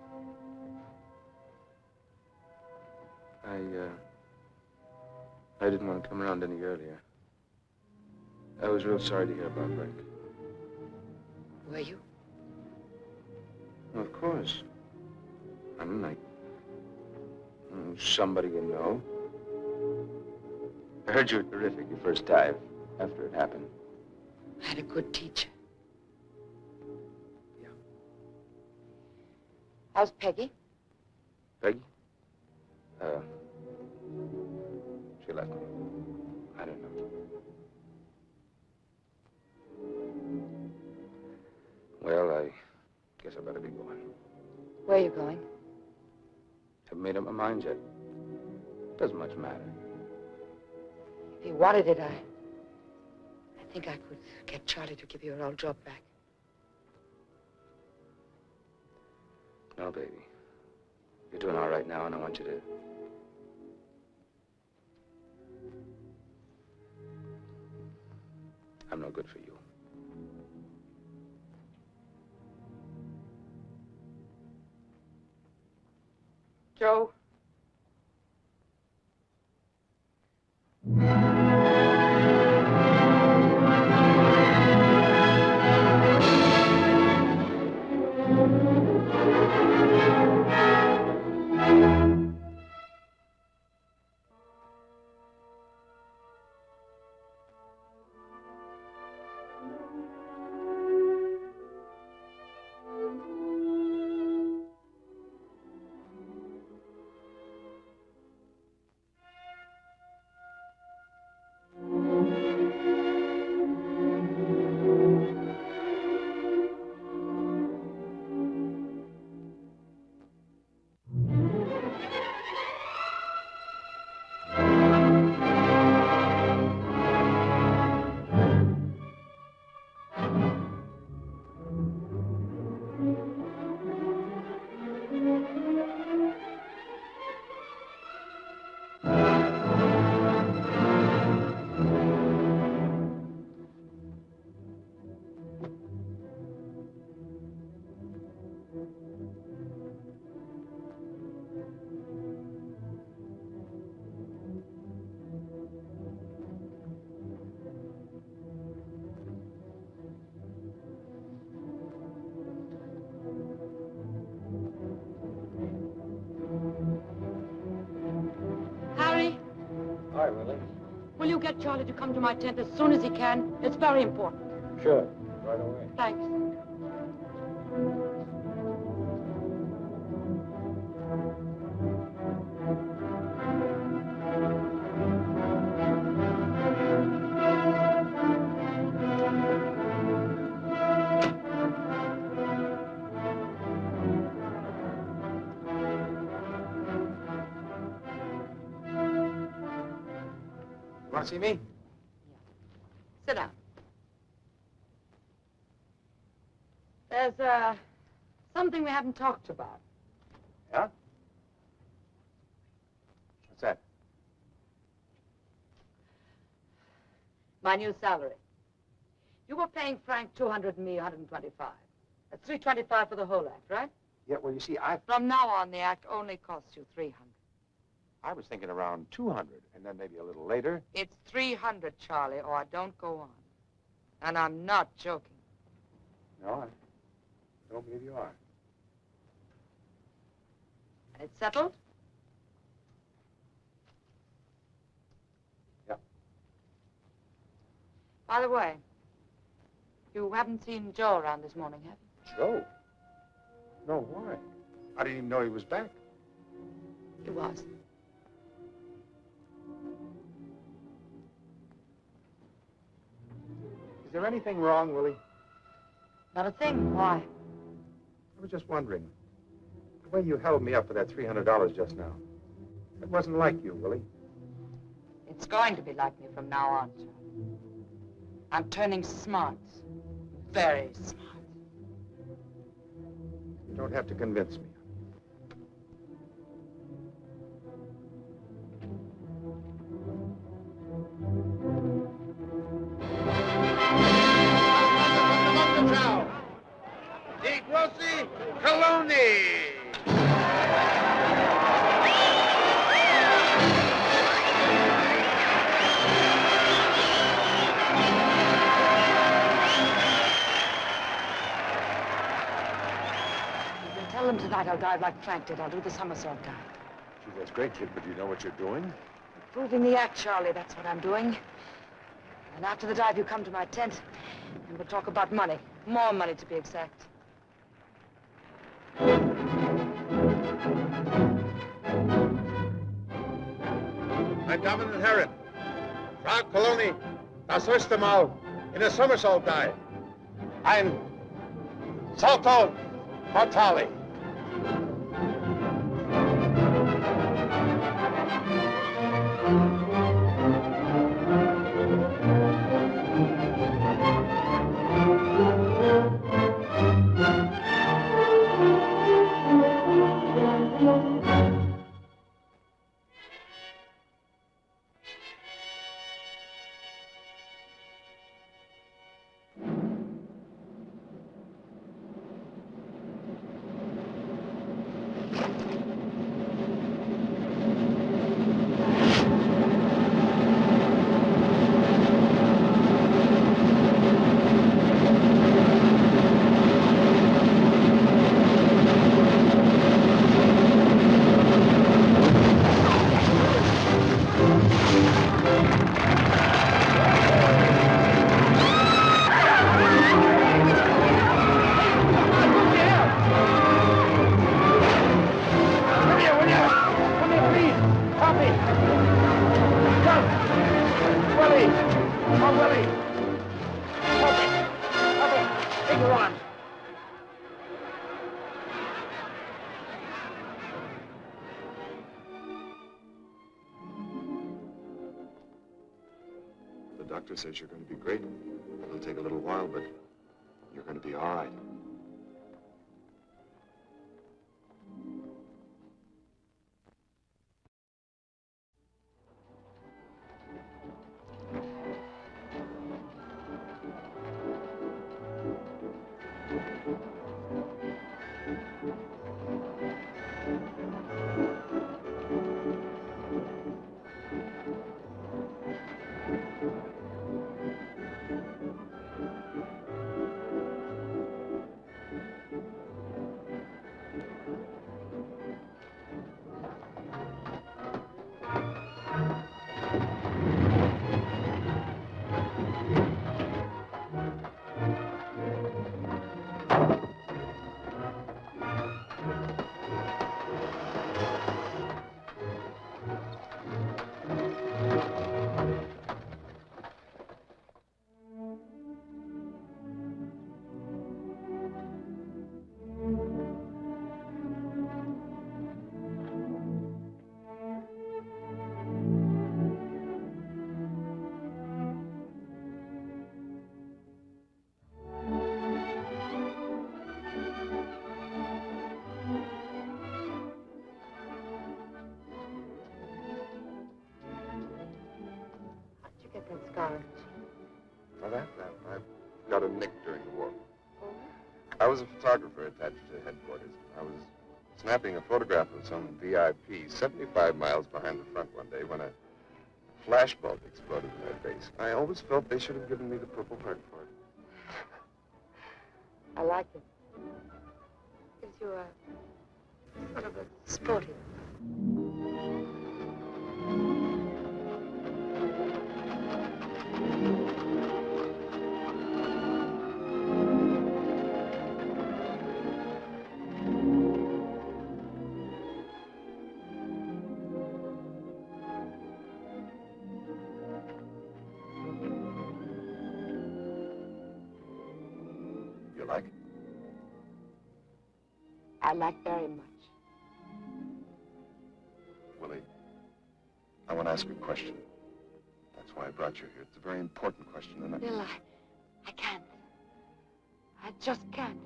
I didn't want to come around any earlier. I was real sorry to hear about Frank. Were you? Well, of course. I'm like somebody you know. I heard you were terrific your first dive after it happened. I had a good teacher. Yeah. How's Peggy? Peggy? She left me. I don't know. Well, I guess I better be going. Where are you going? Haven't made up my mind yet. Doesn't much matter. If you wanted it, I think I could get Charlie to give you your old job back. No, baby. You're doing all right now, and I want you to... I'm no good for you. Joe? Harry? Hi, Willie. Will you get Charlie to come to my tent as soon as he can? It's very important. Sure, right away. Thanks. want to see me? Sit down. There's, something we haven't talked about. Yeah? What's that? My new salary. You were paying Frank 200 and me 125. That's 325 for the whole act, right? Yeah, well, you see, From now on, the act only costs you 300. I was thinking around 200, and then maybe a little later. It's 300, Charlie, or I don't go on. And I'm not joking. No, I don't believe you are. And it's settled? Yeah. By the way, you haven't seen Joe around this morning, have you? Joe? No, why? I didn't even know he was back. He was. Is there anything wrong, Willie? Not a thing. Why? I was just wondering. The way you held me up for that $300 just now. It wasn't like you, Willie. It's going to be like me from now on, Charlie. I'm turning smart. Very smart. You don't have to convince me. Di Grossi Coloni. Tell them tonight I'll dive like Frank did. I'll do the somersault dive. Gee, that's great, kid, but do you know what you're doing? Proving the act, Charlie. That's what I'm doing. And after the dive, you come to my tent, and we'll talk about money. More money, to be exact. Mein Damen und Herren, Frau Coloni, das erste Mal in a somersault dive. Ein Salto Mortale. The doctor says you're going to be great. It'll take a little while, but you're going to be all right. I was a photographer attached to headquarters. I was snapping a photograph of some VIP 75 miles behind the front one day when a flashbulb exploded in their base. I always felt they should have given me the Purple Heart for it. I like it. Gives you a sort of a sporty. You like it? I like very much. Willie, I want to ask you a question. That's why I brought you here. It's a very important question, and Bill, I can't. I just can't.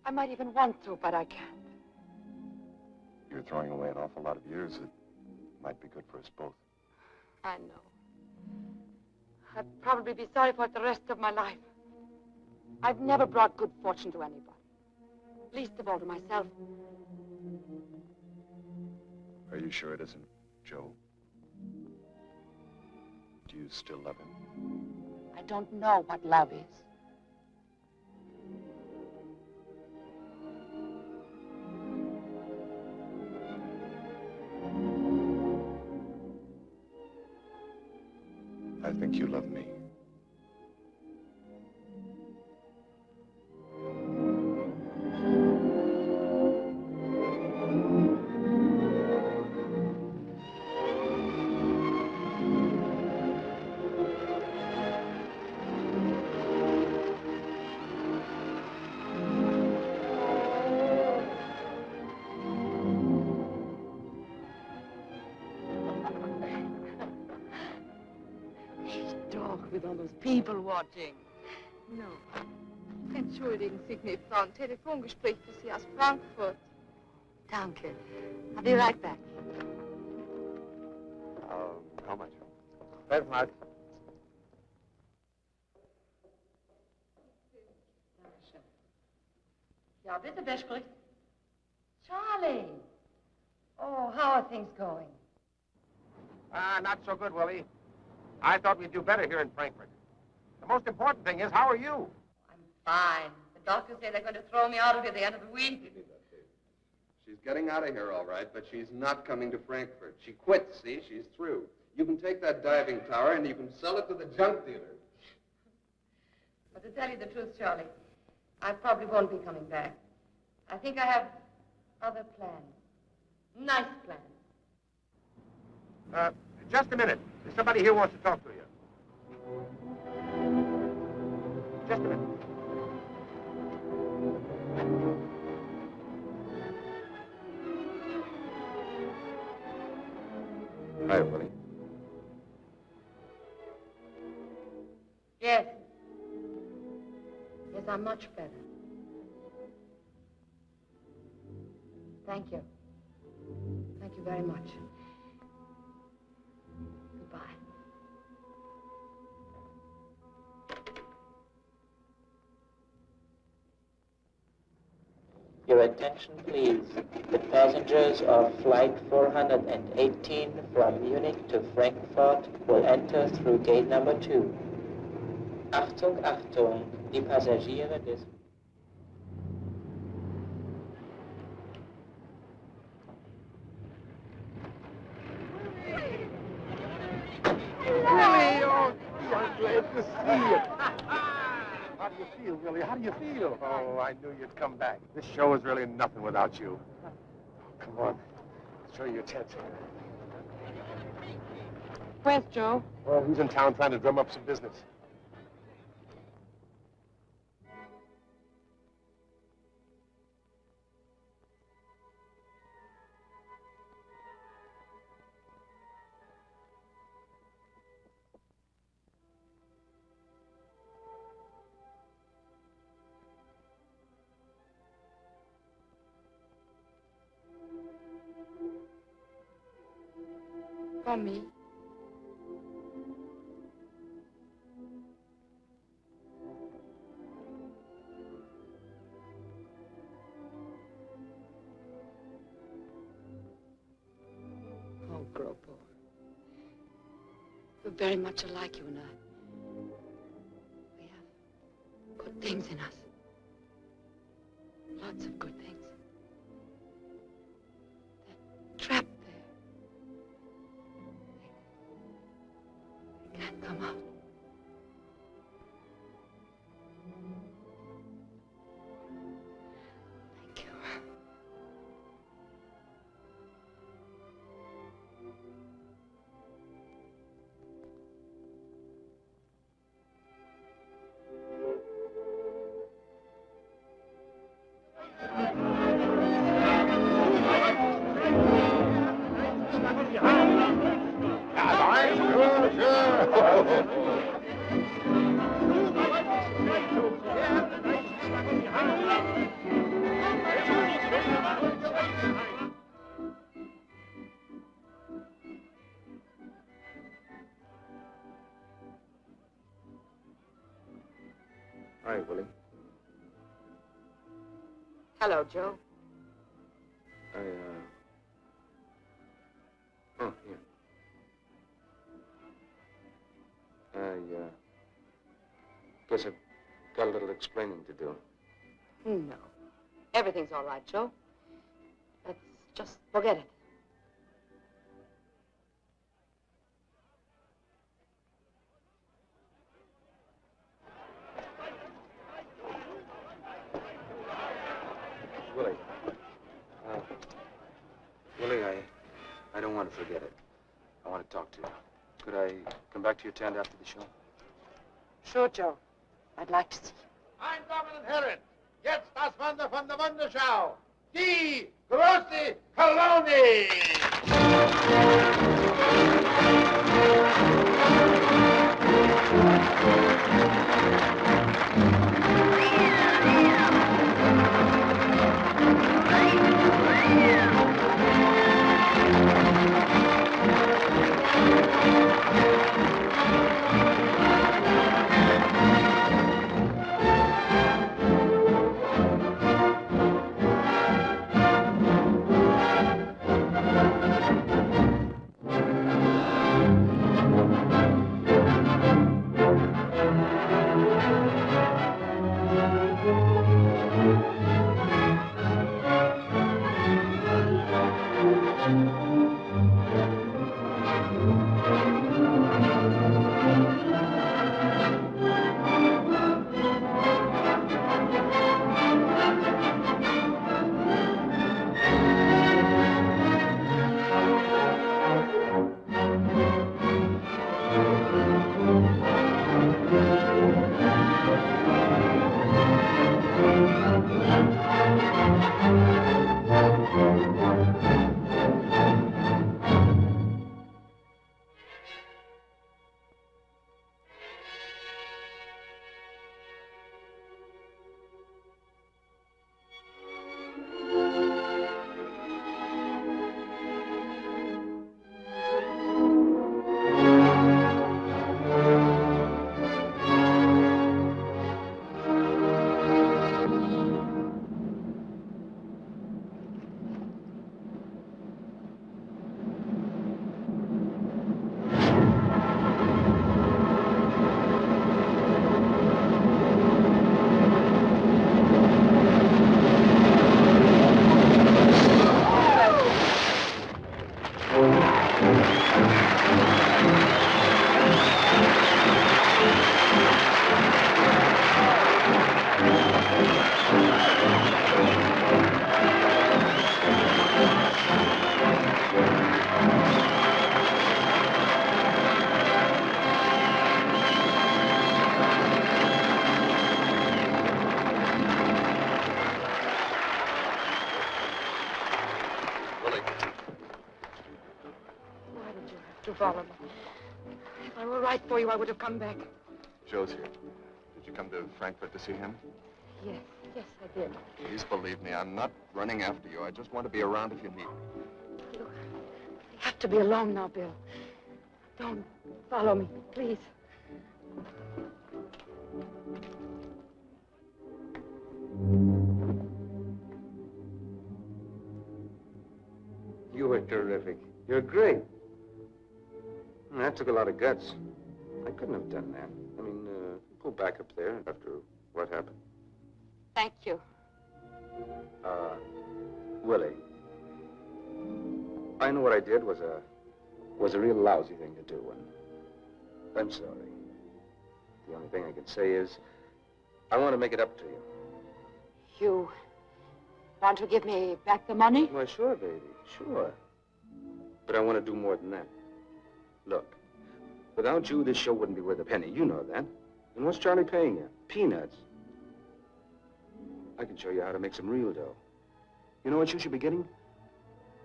I might even want to, but I can't. you're throwing away an awful lot of years that might be good for us both. I know. I'd probably be sorry for it the rest of my life. I've never brought good fortune to anybody. Least of all to myself. Are you sure it isn't Joe? Do you still love him? I don't know what love is. I think you love me. With all those people watching. No. Entschuldigen Sie mich, Frau. Ein Telefongespräch für Sie aus Frankfurt. Danke. I'll be right back. How much? 12 Mark. Ja, bitte, wer spricht? Charlie. Oh, how are things going? Not so good, Willie. I thought we'd do better here in Frankfurt. The most important thing is, how are you? I'm fine. The doctors say they're going to throw me out of here at the end of the week. She's getting out of here, all right, but she's not coming to Frankfurt. She quit, see? She's through. You can take that diving tower and you can sell it to the junk dealer. But to tell you the truth, Charlie, I probably won't be coming back. I think I have other plans. Nice plans. Just a minute. Somebody here wants to talk to you. Just a minute. Hi, Willie. Yes. Yes, I'm much better. Thank you. Thank you very much. Goodbye. Your attention, please. The passengers of Flight 418 from Munich to Frankfurt will enter through gate number 2. Achtung, Achtung, die Passagiere des... Willie, oh, I'm glad to see you. How do you feel, Willie? How do you feel? Oh, I knew you'd come back. This show is really nothing without you. Oh, come on. Show you your tent. Where's Joe? Well, he's in town trying to drum up some business. For me. grow poor. We're very much alike, you and I. We have good things in us. Lots of good things. They're trapped there. They can't come out. Thank you. Hi, Willie. Hello, Joe. Oh, here. Guess I've got a little explaining to do. No. Everything's all right, Joe. Let's just forget it. Willie. Willie, I don't want to forget it. I want to talk to you. Could I come back to your tent after the show? Sure, Joe. I'd like to see you. Ein Damen und Herren, jetzt das Wunder von der Wunderschau. Die große Kolonie! To follow me. If I were right for you, I would have come back. Joe's here. Did you come to Frankfurt to see him? Yes, I did. Please believe me, I'm not running after you. I just want to be around if you need me. Look, I have to be alone now, Bill. Don't follow me, please. You were terrific. You're great. That took a lot of guts. I couldn't have done that. I mean, go back up there after what happened. Thank you. Willie, I know what I did was a real lousy thing to do, and I'm sorry. The only thing I can say is I want to make it up to you. You want to give me back the money? Why, sure, baby, sure. But I want to do more than that. Look, without you, this show wouldn't be worth a penny. You know that. And what's Charlie paying you? Peanuts. I can show you how to make some real dough. You know what you should be getting?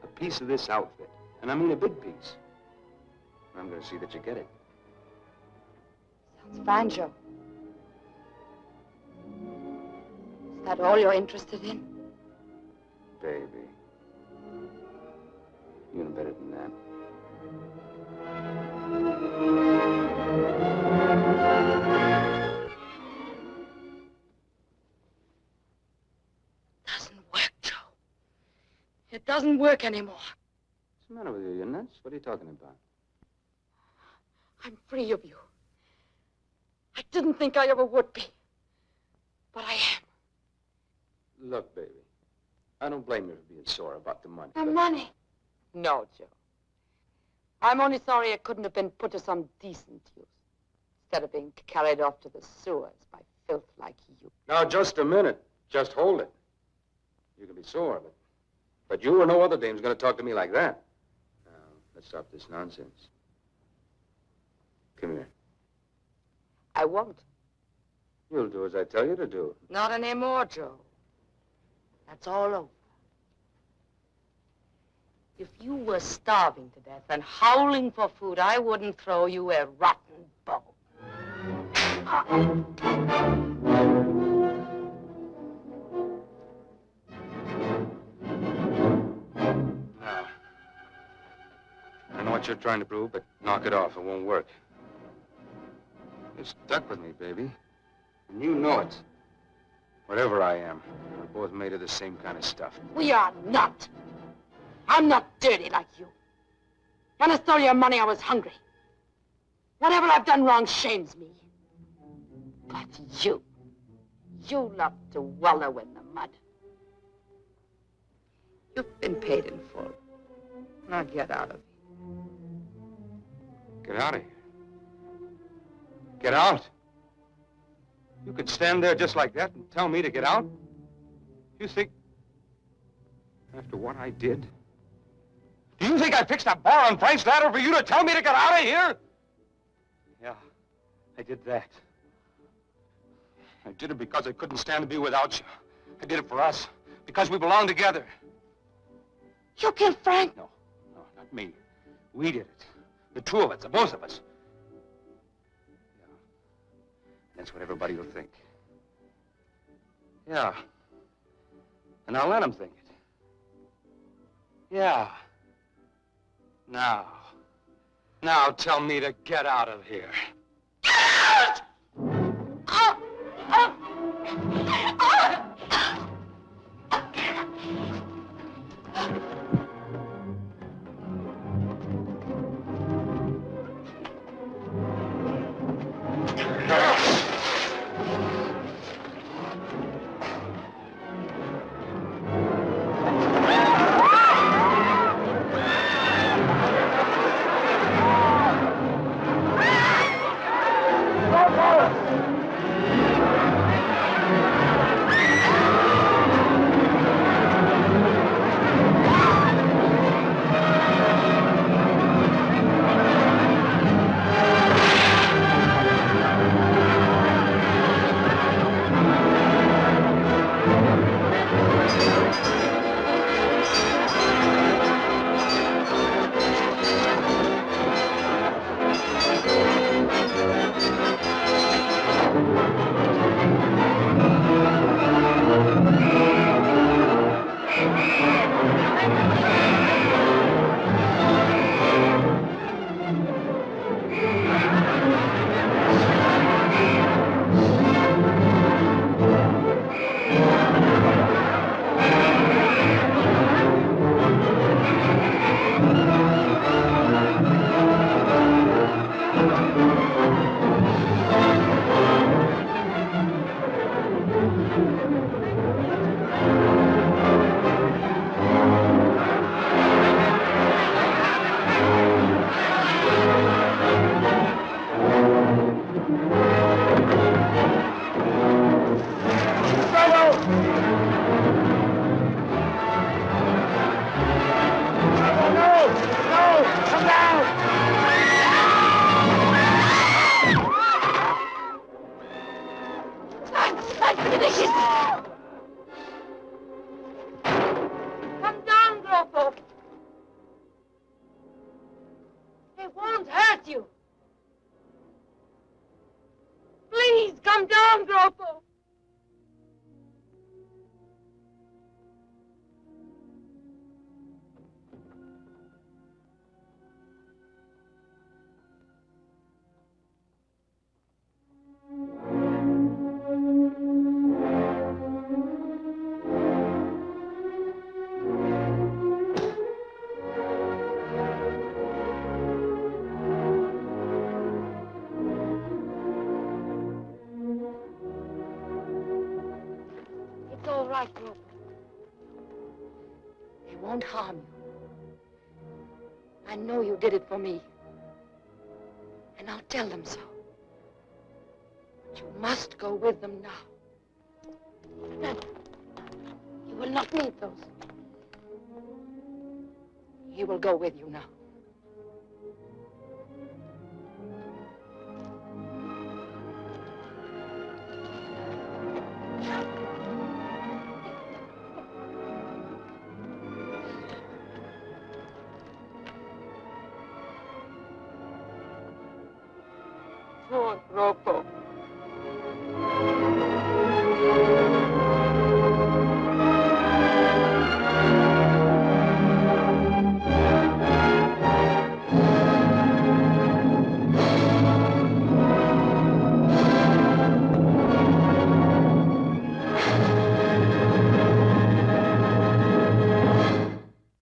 A piece of this outfit. And I mean a big piece. I'm going to see that you get it. Sounds fine, Joe. Is that all you're interested in? Baby. You know better than that. Doesn't work, Joe. It doesn't work anymore. What's the matter with you? You're nuts? What are you talking about? I'm free of you. I didn't think I ever would be. But I am. Look, baby. I don't blame you for being sore about the money. The money? No, Joe. I'm only sorry it couldn't have been put to some decent use, instead of being carried off to the sewers by filth like you. Now, just a minute. Just hold it. You can be sore, but you or no other dame's going to talk to me like that. Now, let's stop this nonsense. Come here. I won't. You'll do as I tell you to do. Not anymore, Joe. That's all over. If you were starving to death and howling for food, I wouldn't throw you a rotten bone. Now, I know what you're trying to prove, but knock it off. It won't work. You're stuck with me, baby. And you know it. Whatever I am, we're both made of the same kind of stuff. We are not. I'm not dirty like you. When I stole your money, I was hungry. Whatever I've done wrong shames me. But you love to wallow in the mud. You've been paid in full. Now get out of here. Get out of here. Get out? You could stand there just like that and tell me to get out? You think, after what I did? Do you think I fixed a bar on Frank's ladder for you to tell me to get out of here? Yeah, I did that. I did it because I couldn't stand to be without you. I did it for us, because we belong together. You killed Frank? No, not me. We did it. The two of us, the both of us. Yeah, that's what everybody will think. Yeah, and I'll let them think it. Yeah. Now tell me to get out of here. won't harm you. I know you did it for me. And I'll tell them so. But you must go with them now. Remember, you will not need those. He will go with you now. Purtroppo.